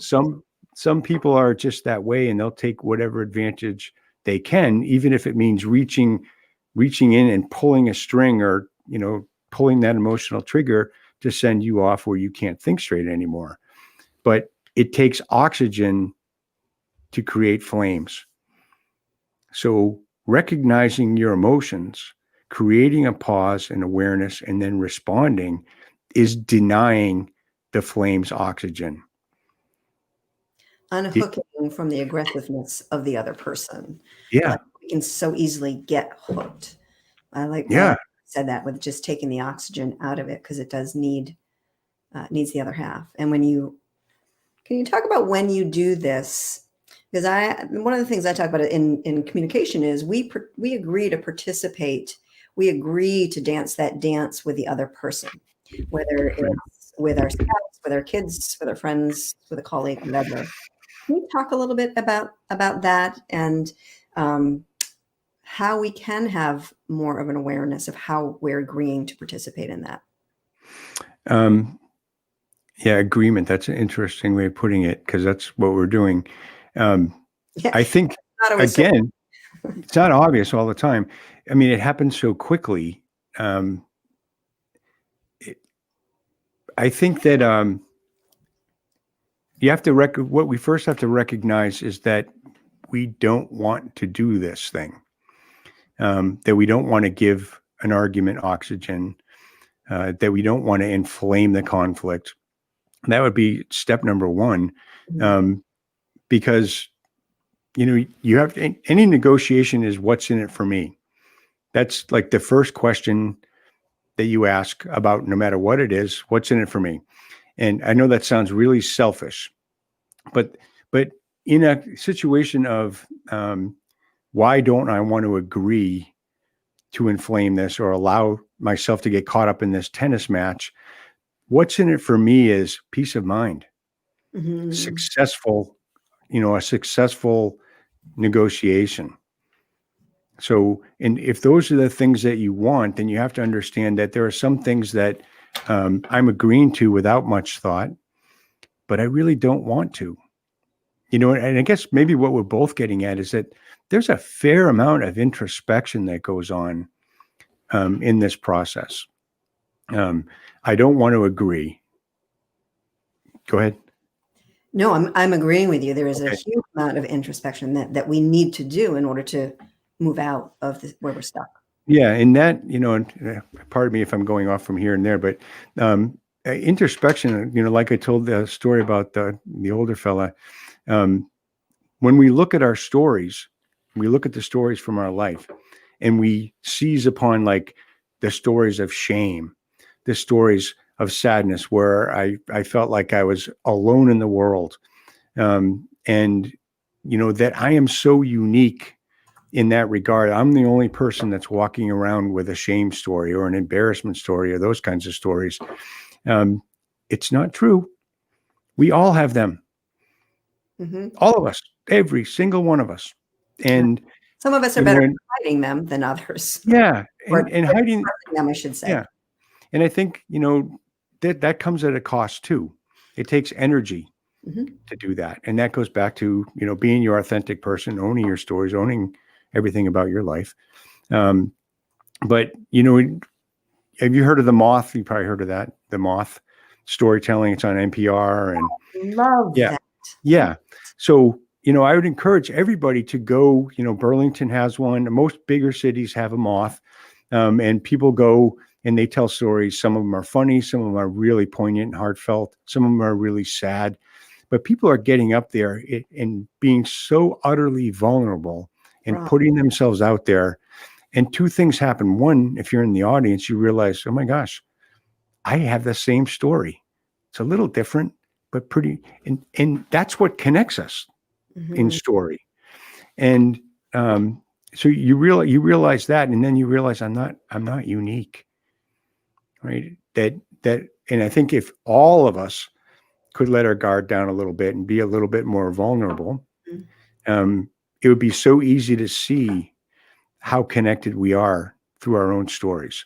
Some people are just that way, and they'll take whatever advantage they can, even if it means reaching in and pulling a string, or pulling that emotional trigger to send you off where you can't think straight anymore. But it takes oxygen to create flames. So recognizing your emotions, creating a pause and awareness, and then responding is denying the flames oxygen. Unhooking from the aggressiveness of the other person. Yeah. Like, we can so easily get hooked. I like said that with just taking the oxygen out of it, because it does needs the other half. And can you talk about when you do this? Because one of the things I talk about in communication is we agree to participate. We agree to dance that dance with the other person, whether it's with our spouse, with our kids, with our friends, with a colleague, whatever. Can you talk a little bit about that, and how we can have more of an awareness of how we're agreeing to participate in that? Agreement. That's an interesting way of putting it, because that's what we're doing. I think, again, it's not obvious all the time. I mean, it happens so quickly. I think that what we first have to recognize is that we don't want to do this thing, that we don't want to give an argument oxygen, that we don't want to inflame the conflict. That would be step number one, because you have any negotiation is, what's in it for me? That's like the first question that you ask about, no matter what it is. What's in it for me? And I know that sounds really selfish, but in a situation of why don't I want to agree to inflame this, or allow myself to get caught up in this tennis match, what's in it for me is peace of mind, successful, a successful negotiation. So, and if those are the things that you want, then you have to understand that there are some things that I'm agreeing to without much thought, but I really don't want to. And I guess maybe what we're both getting at is that there's a fair amount of introspection that goes on in this process. I don't want to agree. Go ahead. No, I'm agreeing with you. There is a huge amount of introspection that we need to do in order to move out of where we're stuck. Yeah, and that, and pardon me if I'm going off from here and there, but introspection, like I told the story about the older fella, when we look at our stories, we look at the stories from our life, and we seize upon like the stories of shame, the stories of sadness, where I felt like I was alone in the world. And, that I am so unique in that regard. I'm the only person that's walking around with a shame story or an embarrassment story or those kinds of stories. It's not true. We all have them. All of us, every single one of us. And some of us are better at hiding them than others. Yeah. And hiding them, I should say. Yeah. And I think, that comes at a cost too. It takes energy to do that. And that goes back to, being your authentic person, owning your stories, owning everything about your life. But, have you heard of The Moth? You probably heard of that. The Moth storytelling. It's on NPR. And love that. Yeah. So, I would encourage everybody to go, Burlington has one. Most bigger cities have a Moth. And people go and they tell stories. Some of them are funny, some of them are really poignant and heartfelt, some of them are really sad. But people are getting up there and being so utterly vulnerable and Right. putting themselves out there. And two things happen. One, if you're in the audience, you realize, oh my gosh, I have the same story. It's a little different, but pretty, and that's what connects us in Mhm. story. And so you realize that, and then you realize I'm not unique, right? And I think if all of us could let our guard down a little bit and be a little bit more vulnerable, Mhm. it would be so easy to see how connected we are through our own stories.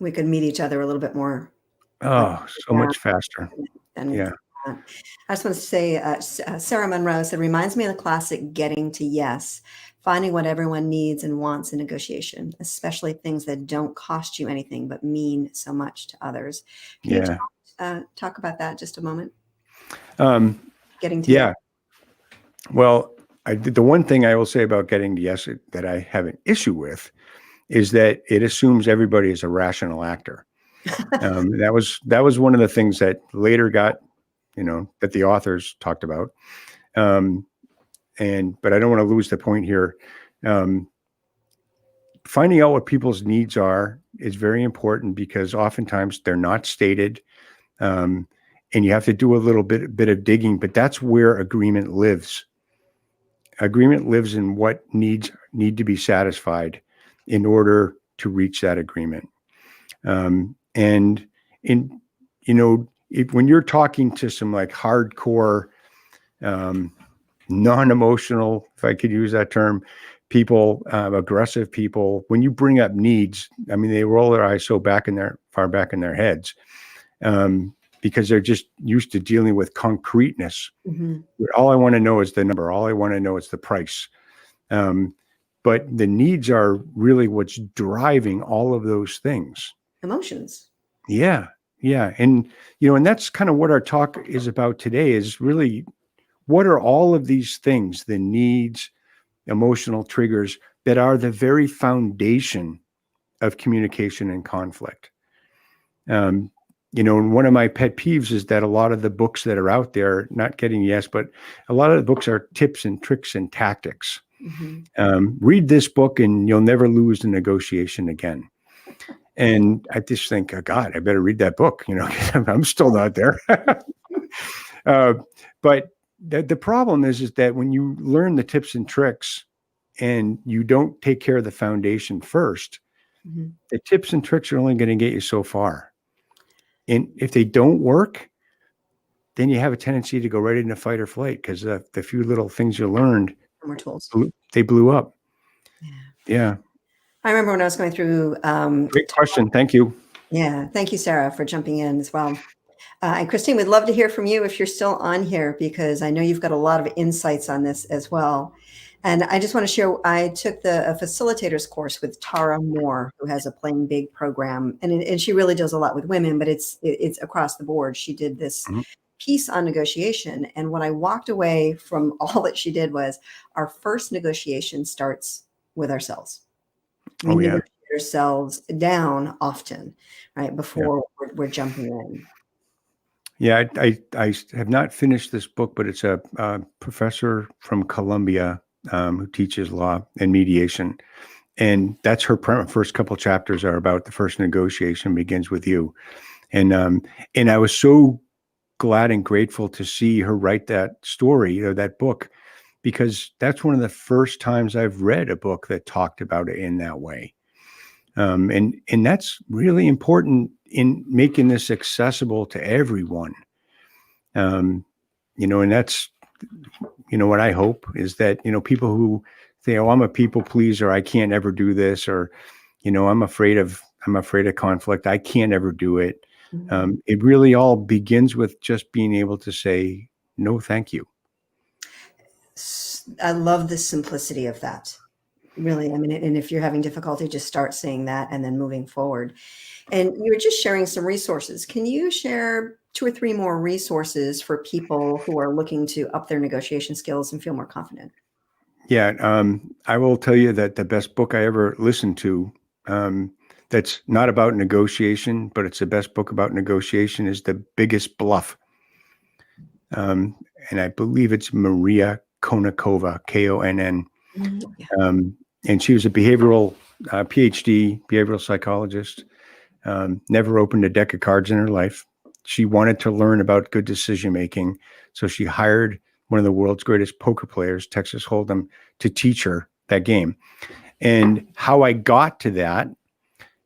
We could meet each other a little bit more Oh, so down much faster. and Yeah. I just want to say, Sarah Monroe said, reminds me of the classic Getting to Yes, finding what everyone needs and wants in negotiation, especially things that don't cost you anything but mean so much to others. Can you Yeah. talk about that just a moment? Um, Getting to Yes. yeah. Well, the one thing I will say about getting to yes that I have an issue with is that it assumes everybody is a rational actor. That was one of the things that later got, that the authors talked about. Um, but I don't want to lose the point here. Um, Finding out what people's needs are is very important because oftentimes they're not stated, um, and you have to do a little bit of digging. But that's where agreement lives. Agreement lives in what needs need to be satisfied in order to reach that agreement. And in when you're talking to some like hardcore, um, non-emotional, if I could use that term, people, aggressive people, when you bring up needs, I mean, they roll their eyes so far back in their heads, because they're just used to dealing with concreteness. Mhm. All I want to know is the number. All I want to know is the price. But the needs are really what's driving all of those things. Emotions. Yeah. Yeah. And that's kind of what our talk is about today is really what are all of these things, the needs, emotional triggers that are the very foundation of communication and conflict. And one of my pet peeves is that a lot of the books that are out there, not getting yes, but a lot of the books are tips and tricks and tactics. Mhm. Read this book and you'll never lose the negotiation again. And I just think, oh God, I better read that book. I'm still not there. uh, but the problem is that when you learn the tips and tricks and you don't take care of the foundation first, Mhm. the tips and tricks are only going to get you so far. And if they don't work, then you have a tendency to go right into fight or flight because the few little things you learned, No more tools. they blew up. Yeah. Yeah. I remember when I was going through, Great question. Thank you. yeah, thank you, Sarah, for jumping in as well. And Christine, we'd love to hear from you if you're still on here, because I know you've got a lot of insights on this as well. And I just want to share, I took a facilitators course with Tara Moore, who has a Playing Big program. And she really does a lot with women, but it's across the board. She did this Mhm. piece on negotiation. And what I walked away from all that she did was our first negotiation starts with ourselves. We Oh yeah. negotiate ourselves down often, right? Yeah. Before we're jumping in. Yeah. I have not finished this book, but it's a professor from Columbia, who teaches law and mediation. And that's her first couple chapters are about the first negotiation begins with you. And I was so glad and grateful to see her write that story, that book, because that's one of the first times I've read a book that talked about it in that way. And that's really important in making this accessible to everyone. Um, and that's, what I hope is that, people who say, oh, I'm a people pleaser, I can't ever do this, or, I'm afraid of conflict, I can't ever do it. Mhm. It really all begins with just being able to say, no, thank you. I love the simplicity of that. Really, I mean, and if you're having difficulty, just start saying that and then moving forward. And you were just sharing some resources. Can you share two or three more resources for people who are looking to up their negotiation skills and feel more confident? Yeah. I will tell you that the best book I ever listened to, that's not about negotiation, but it's the best book about negotiation, is The Biggest Bluff. And I believe it's Maria Konnikova, Konn. Yeah. And she was a behavioral PhD, behavioral psychologist, never opened a deck of cards in her life. She wanted to learn about good decision making. So she hired one of the world's greatest poker players, Texas Hold'em, to teach her that game. And how I got to that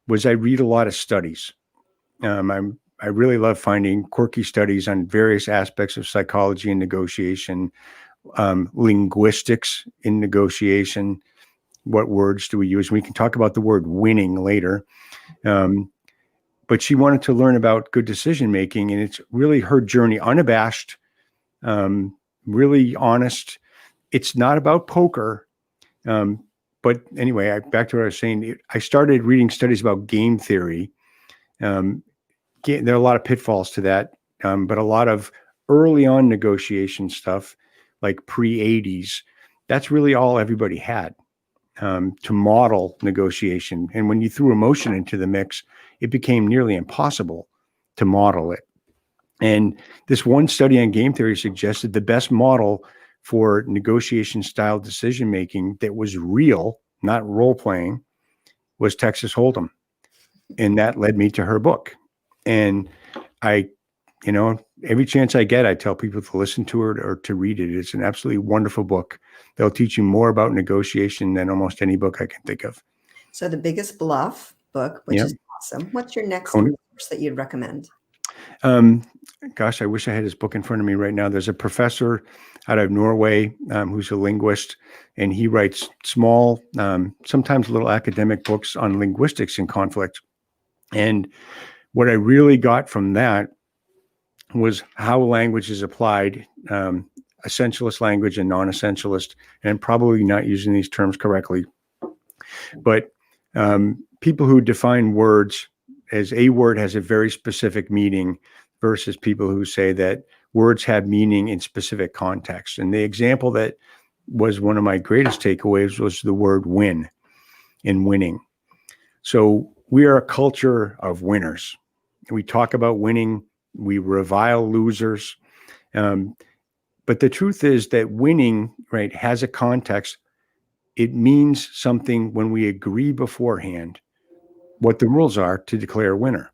was I read a lot of studies. I really love finding quirky studies on various aspects of psychology and negotiation, linguistics in negotiation. What words do we use? We can talk about the word winning later. But she wanted to learn about good decision making, and it's really her journey, unabashed, really honest. It's not about poker. But anyway, back to what I was saying. I started reading studies about game theory. There are a lot of pitfalls to that, but a lot of early on negotiation stuff, like pre-'80s, that's really all everybody had to model negotiation. And when you threw emotion into the mix, it became nearly impossible to model it. And this one study on game theory suggested the best model for negotiation style decision making that was real, not role playing, was Texas Hold'em. And that led me to her book. And I, every chance I get, I tell people to listen to it or to read it. It's an absolutely wonderful book. They'll teach you more about negotiation than almost any book I can think of. So The Biggest Bluff book, which is awesome. What's your next resource that you'd recommend? Gosh, I wish I had his book in front of me right now. There's a professor out of Norway who's a linguist, and he writes small, sometimes little academic books on linguistics and conflict. And what I really got from that was how language is applied, essentialist language and non-essentialist, and I'm probably not using these terms correctly. But people who define words as a word has a very specific meaning versus people who say that words have meaning in specific contexts. And the example that was one of my greatest takeaways was the word win in winning. So we are a culture of winners. We talk about winning. We revile losers. But the truth is that winning, right, has a context. It means something when we agree beforehand what the rules are to declare a winner.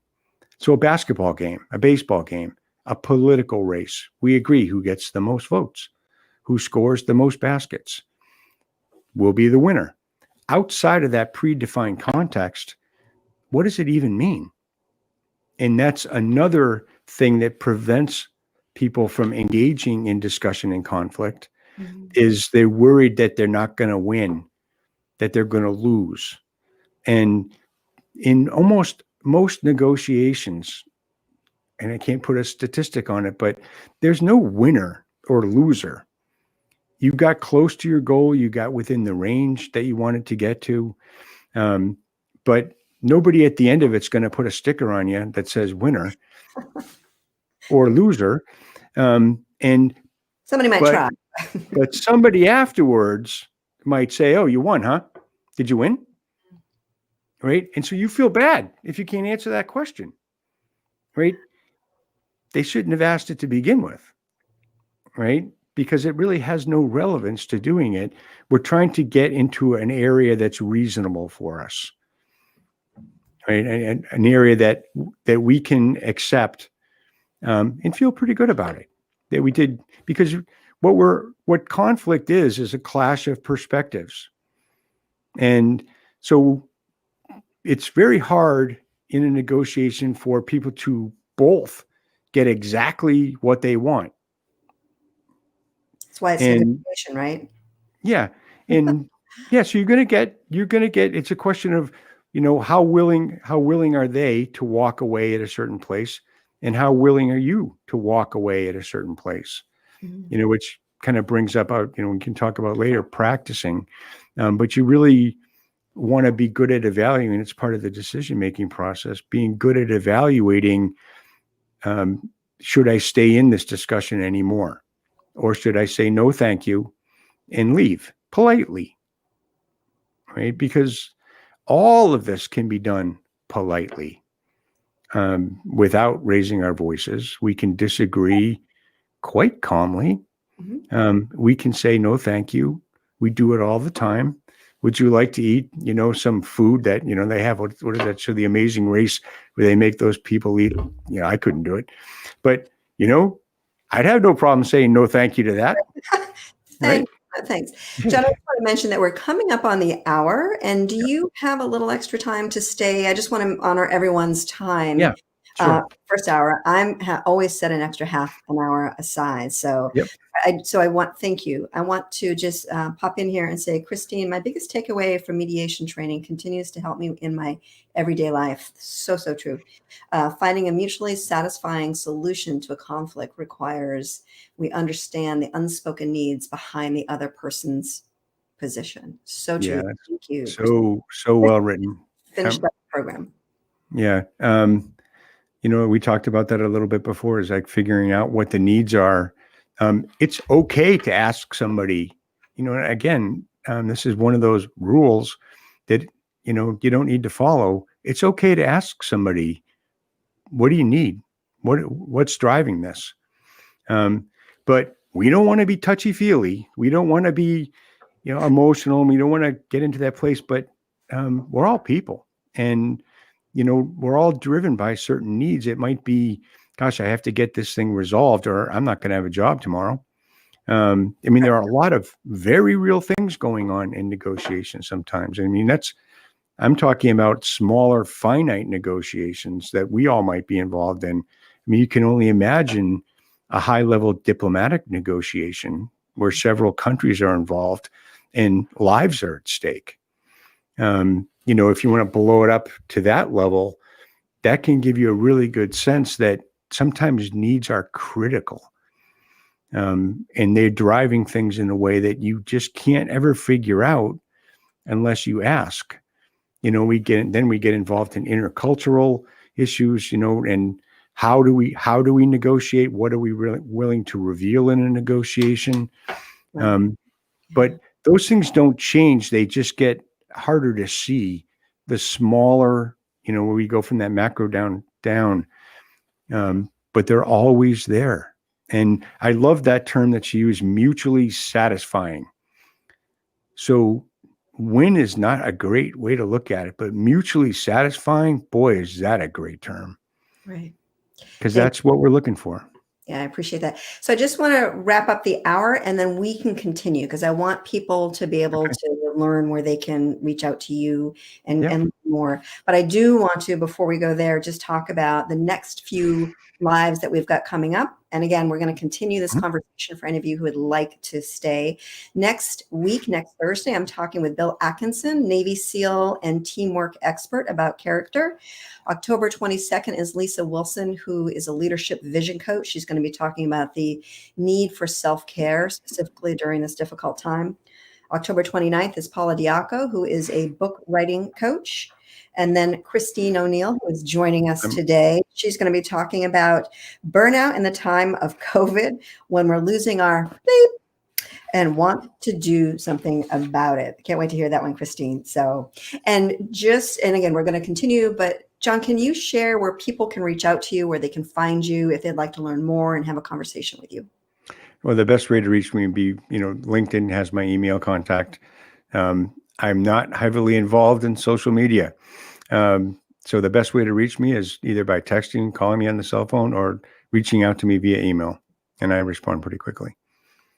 So a basketball game, a baseball game, a political race, we agree who gets the most votes, who scores the most baskets will be the winner. Outside of that predefined context, what does it even mean? And that's another thing that prevents people from engaging in discussion and conflict, is they're worried that they're not going to win, that they're going to lose. And in almost most negotiations, and I can't put a statistic on it, but there's no winner or loser. You got close to your goal. You got within the range that you wanted to get to. But nobody at the end of it's going to put a sticker on you that says winner or loser. And somebody might try. But somebody afterwards might say, oh, you won, huh? Did you win? Right? And so you feel bad if you can't answer that question. Right? They shouldn't have asked it to begin with. Right? Because it really has no relevance to doing it. We're trying to get into an area that's reasonable for us. Right? And an area that we can accept and feel pretty good about it. That we did, because what conflict is a clash of perspectives. And so it's very hard in a negotiation for people to both get exactly what they want. That's why it's negotiation, right? Yeah. And so you're going to get, it's a question of, how willing are they to walk away at a certain place, and how willing are you to walk away at a certain place, which kind of brings up, we can talk about later, practicing, but you really want to be good at evaluating. It's part of the decision-making process, being good at evaluating, should I stay in this discussion anymore? Or should I say, no, thank you, and leave politely, right? Because all of this can be done politely, without raising our voices. We can disagree quite calmly. We can say, no, thank you. We do it all the time. Would you like to eat, some food that, they have, what is that show, The Amazing Race, where they make those people eat? I couldn't do it. But, I'd have no problem saying no, thank you to that. Right? Thanks. John, I just want to mention that we're coming up on the hour, and do you have a little extra time to stay? I just want to honor everyone's time. Yeah, sure. First hour, always set an extra half an hour aside. So Yep. thank you. I want to just pop in here and say, Christine, my biggest takeaway from mediation training continues to help me in my everyday life. So true. Finding a mutually satisfying solution to a conflict requires we understand the unspoken needs behind the other person's position. So true. Yeah, Thank you. so well written. Finish that program. Yeah. We talked about that a little bit before, is like figuring out what the needs are. It's okay to ask somebody, again, this is one of those rules that, you don't need to follow. It's okay to ask somebody, what do you need? What's driving this? But we don't want to be touchy-feely. We don't want to be, emotional. And we don't want to get into that place, but we're all people, and, we're all driven by certain needs. It might be, gosh, I have to get this thing resolved, or I'm not going to have a job tomorrow. There are a lot of very real things going on in negotiations sometimes. I'm talking about smaller, finite negotiations that we all might be involved in. You can only imagine a high-level diplomatic negotiation where several countries are involved and lives are at stake. If you want to blow it up to that level, that can give you a really good sense that sometimes needs are critical. And they're driving things in a way that you just can't ever figure out unless you ask. We get involved in intercultural issues, and how do we negotiate? What are we really willing to reveal in a negotiation? But those things don't change. They just get harder to see. The smaller, where we go from that macro down. But they're always there. And I love that term that she used, mutually satisfying. So win is not a great way to look at it, but mutually satisfying, boy, is that a great term. Right. Because that's what we're looking for. Yeah, I appreciate that. So I just want to wrap up the hour, and then we can continue, because I want people to be able to learn where they can reach out to you and more. But I do want to, before we go there, just talk about the next few lives that we've got coming up. And again, we're going to continue this conversation for any of you who would like to stay. Next week, next Thursday, I'm talking with Bill Atkinson, Navy SEAL and teamwork expert, about character. October 22nd is Lisa Wilson, who is a leadership vision coach. She's going to be talking about the need for self-care, specifically during this difficult time. October 29th is Paula Diaco, who is a book writing coach. And then Christine O'Neill, who is joining us today. She's going to be talking about burnout in the time of COVID, when we're losing our beep and want to do something about it. Can't wait to hear that one, Christine. And again, we're going to continue, but John, can you share where people can reach out to you, where they can find you if they'd like to learn more and have a conversation with you? Well, the best way to reach me would be, LinkedIn has my email contact. I'm not heavily involved in social media. So the best way to reach me is either by texting, calling me on the cell phone, or reaching out to me via email. And I respond pretty quickly.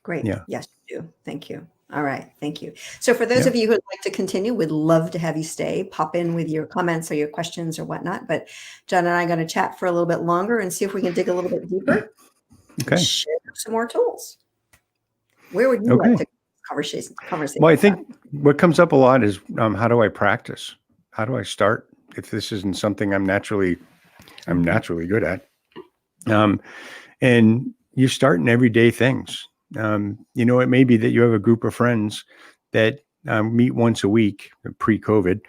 Great. Yeah. Yes, you do. Thank you. All right. Thank you. So for those of you who would like to continue, we'd love to have you stay. Pop in with your comments or your questions or whatnot. But John and I are going to chat for a little bit longer and see if we can dig a little bit deeper. Okay. Share some more tools. Where would you like to conversation? Well, I think what comes up a lot is how do I practice? How do I start if this isn't something I'm naturally good at? And you start in everyday things. It may be that you have a group of friends that meet once a week, pre-COVID.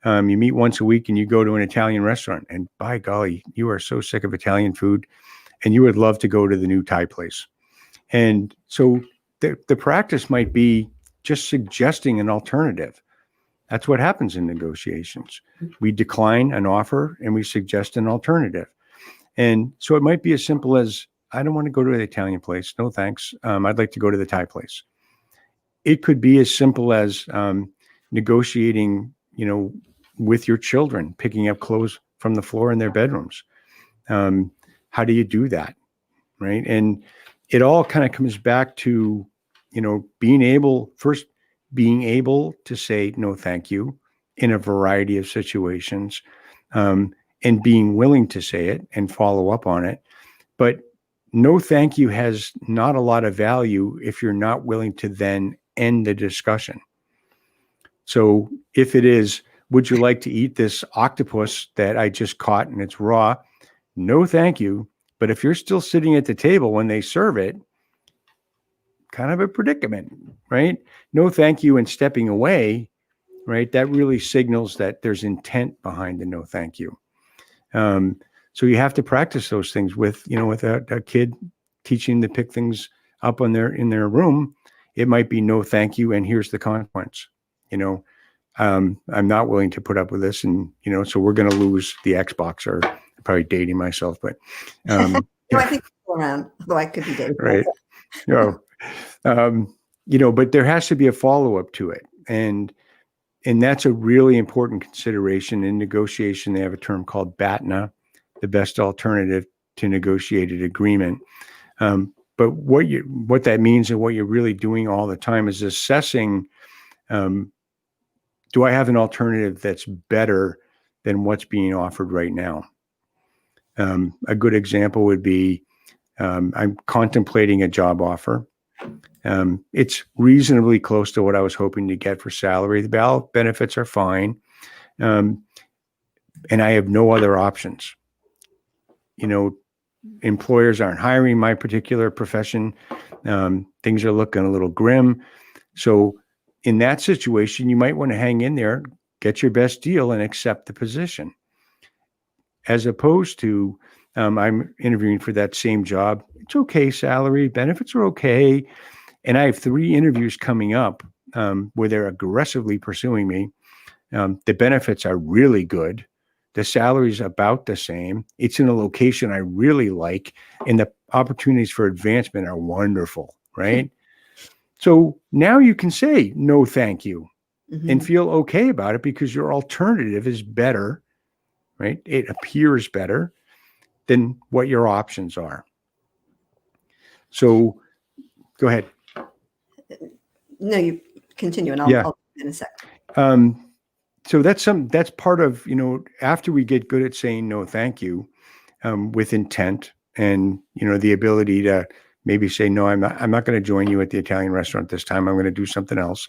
You meet once a week and you go to an Italian restaurant, and by golly, you are so sick of Italian food and you would love to go to the new Thai place. And so the practice might be just suggesting an alternative. That's what happens in negotiations. We decline an offer and we suggest an alternative. And so it might be as simple as, I don't want to go to the Italian place. No, thanks. I'd like to go to the Thai place. It could be as simple as negotiating, with your children, picking up clothes from the floor in their bedrooms. How do you do that? Right. And it all kind of comes back to, being able to say no, thank you in a variety of situations, and being willing to say it and follow up on it. But no, thank you has not a lot of value if you're not willing to then end the discussion. So if it is, would you like to eat this octopus that I just caught and it's raw? No, thank you. But if you're still sitting at the table when they serve it, kind of a predicament, right? No, thank you, and stepping away, right? That really signals that there's intent behind the no, thank you. So you have to practice those things with a kid, teaching to pick things up in their room. It might be no, thank you, and here's the consequence. I'm not willing to put up with this, and so we're going to lose the Xbox. Or I'm probably dating myself, but No, I think it's around, though I could be dating right. But there has to be a follow-up to it. And that's a really important consideration in negotiation. They have a term called BATNA, the best alternative to negotiated agreement. But what that means and what you're really doing all the time is assessing, do I have an alternative that's better than what's being offered right now? A good example would be, I'm contemplating a job offer. It's reasonably close to what I was hoping to get for salary. The benefits are fine. And I have no other options. Employers aren't hiring my particular profession. Things are looking a little grim. So in that situation, you might want to hang in there, get your best deal, and accept the position. As opposed to, I'm interviewing for that same job. It's okay, salary, benefits are okay. And I have 3 interviews coming up where they're aggressively pursuing me. The benefits are really good. The salary is about the same. It's in a location I really like, and the opportunities for advancement are wonderful, right? So now you can say no, thank you, and feel okay about it because your alternative is better, right? It appears better than what your options are. So go ahead. No, you continue, and I'll in a second. So that's part of, after we get good at saying no, thank you, with intent and, the ability to maybe say, no, I'm not going to join you at the Italian restaurant this time. I'm going to do something else.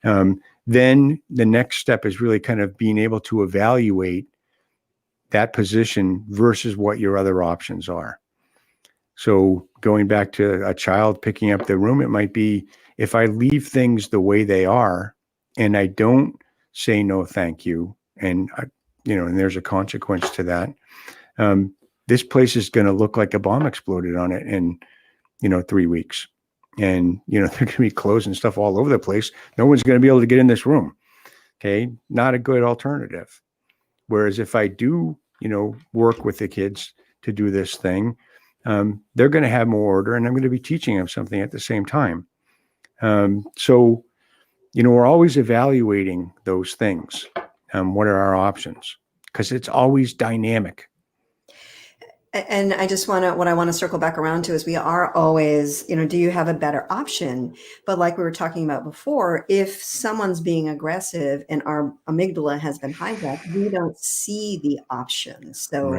Then the next step is really kind of being able to evaluate that position versus what your other options are. So going back to a child picking up the room, it might be, if I leave things the way they are and I don't say no, thank you, and and there's a consequence to that, this place is going to look like a bomb exploded on it in 3 weeks, and they're going to be clothes and stuff all over the place. No one's going to be able to get in this room. Okay, not a good alternative. Whereas if I do work with the kids to do this thing, they're going to have more order, and I'm going to be teaching them something at the same time. So we're always evaluating those things. What are our options? Because it's always dynamic. And what I want to circle back around to is, we are always, do you have a better option? But like we were talking about before, if someone's being aggressive and our amygdala has been hijacked, we don't see the options. So,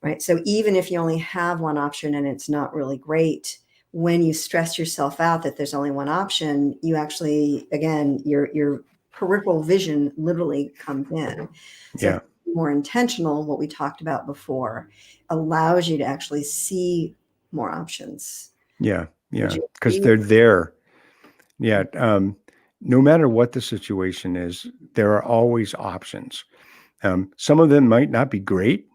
right. So even if you only have one option and it's not really great, when you stress yourself out that there's only one option, you actually, again, your peripheral vision literally comes in. So more intentional, what we talked about before, allows you to actually see more options. Yeah. Because they're there. Yeah. No matter what the situation is, there are always options. Some of them might not be great.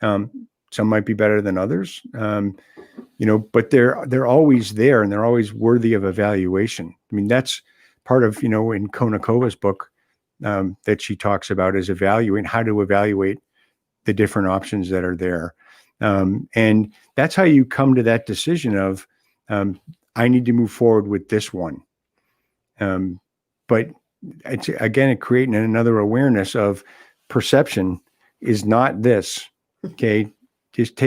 Some might be better than others. But they're always there, and they're always worthy of evaluation. I mean, that's part of, in Konakova's book, that she talks about is how to evaluate the different options that are there. And that's how you come to that decision of, I need to move forward with this one. But it's, again, it creating another awareness of perception is not this. Okay. Just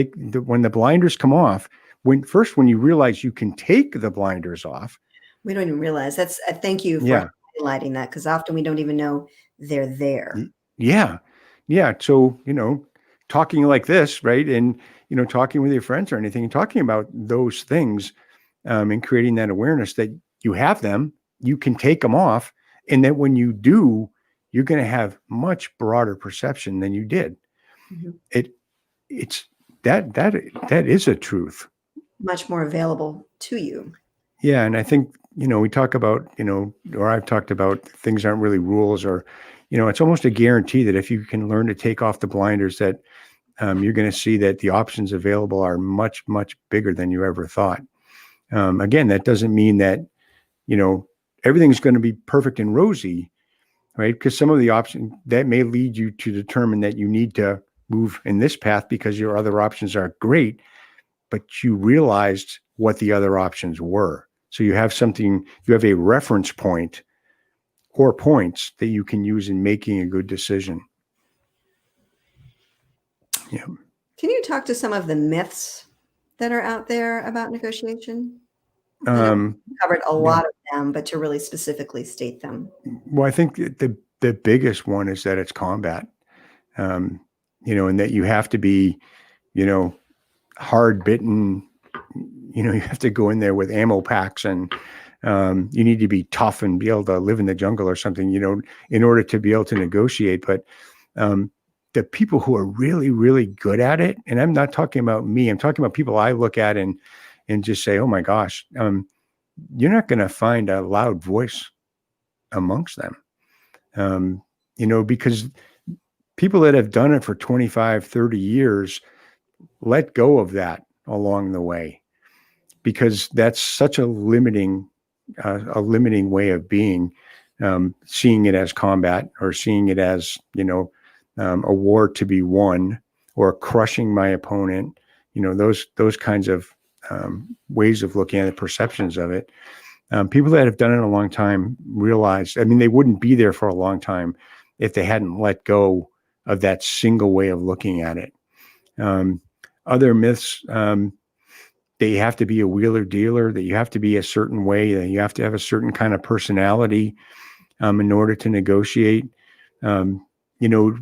when the blinders come off, when you realize you can take the blinders off. We don't even realize that's, thank you for highlighting that, because often we don't even know they're there. Yeah. Yeah. So, talking like this, right. And, talking with your friends or anything, and talking about those things, and creating that awareness that you have them, you can take them off. And that when you do, you're going to have much broader perception than you did. Mm-hmm. It's that is a truth. Much more available to you. Yeah. And I think, we talk about, or I've talked about things aren't really rules, or, it's almost a guarantee that if you can learn to take off the blinders, that you're going to see that the options available are much, much bigger than you ever thought. Again, that doesn't mean that, everything's going to be perfect and rosy, right? Because some of the options that may lead you to determine that you need to move in this path because your other options are great, but you realized what the other options were. So you have a reference point or points that you can use in making a good decision. Yeah. Can you talk to some of the myths that are out there about negotiation? I know we covered a lot of them, but to really specifically state them. Well, I think the biggest one is that it's combat, and that you have to be, hard bitten. You have to go in there with ammo packs, and you need to be tough and be able to live in the jungle or something, in order to be able to negotiate. But the people who are really, really good at it, and I'm not talking about me, I'm talking about people I look at and just say, oh my gosh, you're not going to find a loud voice amongst them, because people that have done it for 25, 30 years let go of that along the way, because that's such a limiting way of being, seeing it as combat, or seeing it as, a war to be won, or crushing my opponent, those kinds of ways of looking at the perceptions of it. People that have done it a long time realize, they wouldn't be there for a long time if they hadn't let go of that single way of looking at it. Other myths, that you have to be a wheeler dealer, that you have to be a certain way, that you have to have a certain kind of personality in order to negotiate. When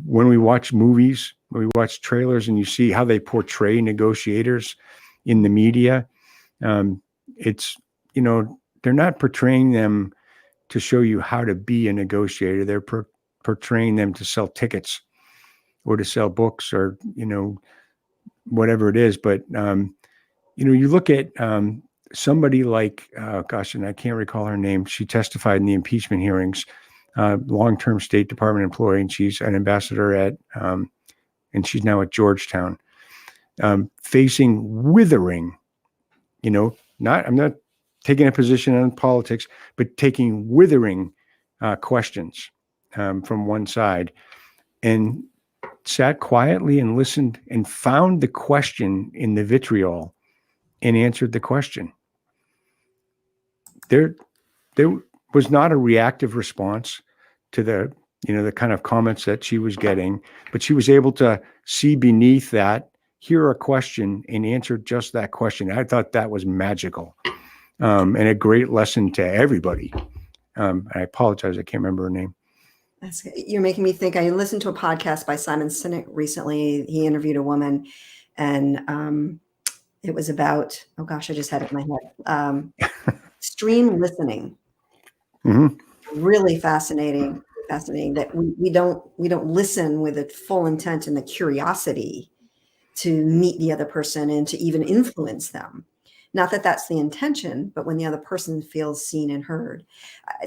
we watch movies, when we watch trailers, and you see how they portray negotiators in the media, it's, they're not portraying them to show you how to be a negotiator. They're portraying them to sell tickets or to sell books, or, whatever it is. But, you look at somebody like, and I can't recall her name. She testified in the impeachment hearings, long-term State Department employee, and she's an ambassador and she's now at Georgetown, facing withering, I'm not taking a position on politics, but taking withering questions from one side, and sat quietly and listened and found the question in the vitriol and answered the question. There was not a reactive response to the kind of comments that she was getting, but she was able to see beneath that, hear a question, and answer just that question. I thought that was magical, and a great lesson to everybody. I apologize, I can't remember her name. You're making me think. I listened to a podcast by Simon Sinek recently. He interviewed a woman, and it was about, oh gosh, I just had it in my head. Stream listening. Mm-hmm. Really fascinating that we don't listen with the full intent and the curiosity to meet the other person and to even influence them. Not that that's the intention, but when the other person feels seen and heard.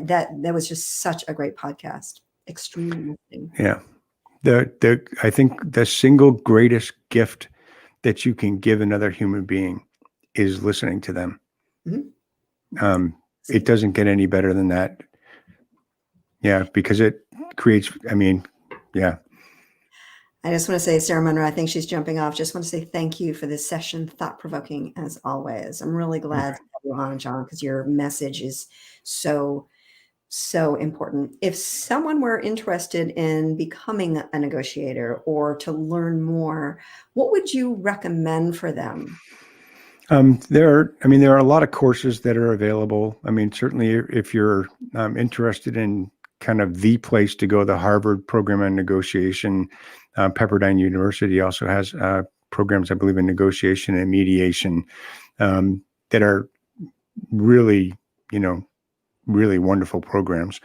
That was just such a great podcast. Extreme listening. Yeah. I think the single greatest gift that you can give another human being is listening to them. Mm-hmm. It doesn't get any better than that. Yeah, because creates, I mean, yeah. I just want to say, Sarah Monroe, I think she's jumping off. Just want to say thank you for this session, thought-provoking as always. I'm really glad Okay. to have you on, John, because your message is so, so important. If someone were interested in becoming a negotiator or to learn more, what would you recommend for them? There are a lot of courses that are available. I mean, certainly if you're interested in kind of the place to go, the Harvard program on negotiation, Pepperdine University also has programs, I believe, in negotiation and mediation that are really, really wonderful programs.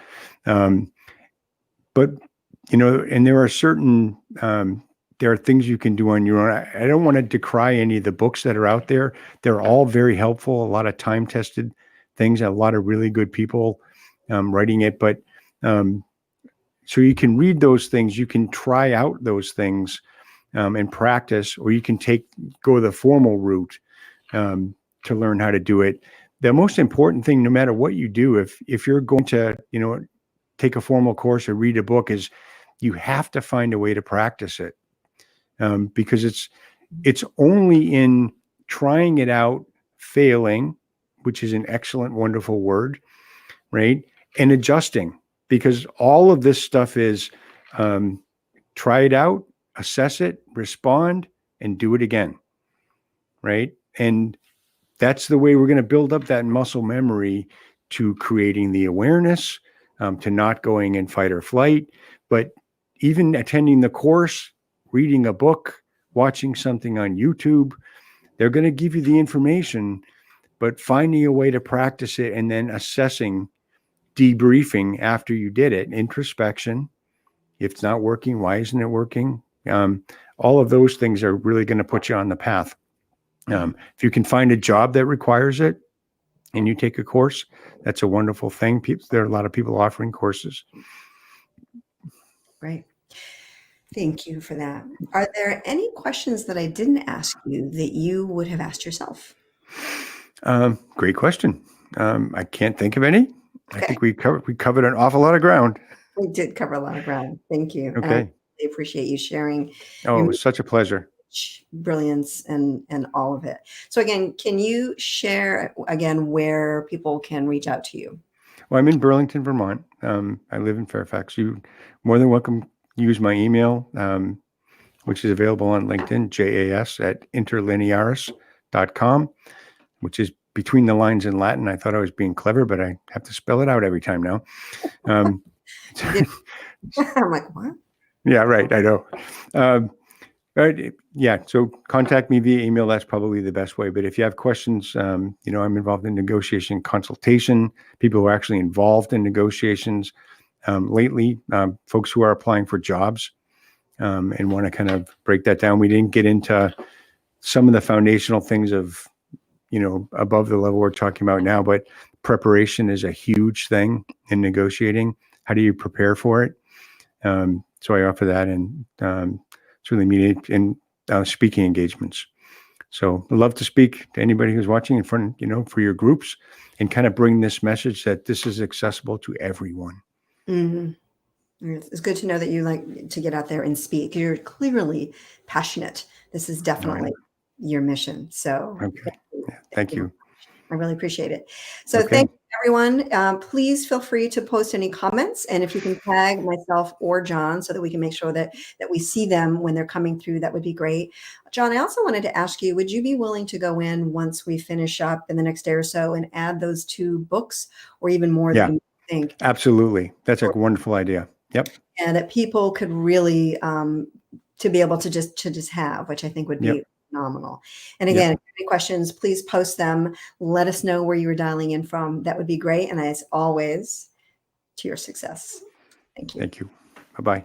But, and there are certain, there are things you can do on your own. I don't want to decry any of the books that are out there. They're all very helpful, a lot of time-tested things, a lot of really good people writing it. But so you can read those things, you can try out those things and practice, or you can go the formal route to learn how to do it. The most important thing, no matter what you do, if you're going to, take a formal course or read a book, is you have to find a way to practice it. Because it's only in trying it out, failing, which is an excellent, wonderful word, right? And adjusting, because all of this stuff is try it out, assess it, respond, and do it again, right? And that's the way we're going to build up that muscle memory to creating the awareness, to not going in fight or flight, but even attending the course, reading a book, watching something on YouTube. They're going to give you the information, but finding a way to practice it and then assessing, debriefing after you did it, introspection. If it's not working, why isn't it working? All of those things are really going to put you on the path. If you can find a job that requires it and you take a course, that's a wonderful thing. There are a lot of people offering courses. Great. Thank you for that. Are there any questions that I didn't ask you that you would have asked yourself? Great question. I can't think of any. Okay. I think we covered an awful lot of ground. We did cover a lot of ground. Thank you. And I Okay. really appreciate you sharing Oh, your it was such a pleasure. brilliance and all of it. So again, can you share again where people can reach out to you? Well, I'm in Burlington, Vermont. I live in Fairfax. You more than welcome use my email, which is available on LinkedIn, jas@interlinearis.com, which is between the lines in Latin. I thought I was being clever, but I have to spell it out every time now. I'm like, what? Yeah, right. I know. Yeah, so contact me via email. That's probably the best way. But if you have questions, I'm involved in negotiation consultation, people who are actually involved in negotiations. Lately, folks who are applying for jobs and want to kind of break that down. We didn't get into some of the foundational things of, above the level we're talking about now, but preparation is a huge thing in negotiating. How do you prepare for it? So I offer that and certainly meet in speaking engagements. So I'd love to speak to anybody who's watching in front, for your groups and kind of bring this message that this is accessible to everyone. Mm-hmm. It's good to know that you like to get out there and speak. You're clearly passionate. This is definitely your mission. So okay. Thank you. I really appreciate it. So Okay. thank you, everyone. Please feel free to post any comments. And if you can tag myself or John so that we can make sure that we see them when they're coming through, that would be great. John, I also wanted to ask you, would you be willing to go in once we finish up in the next day or so and add those 2 books or even more that you think? Absolutely. That's a wonderful idea. Yep. And that people could really to be able to just have, which I think would be phenomenal. And again, if you have any questions, please post them. Let us know where you were dialing in from. That would be great. And as always, to your success. Thank you. Thank you. Bye-bye.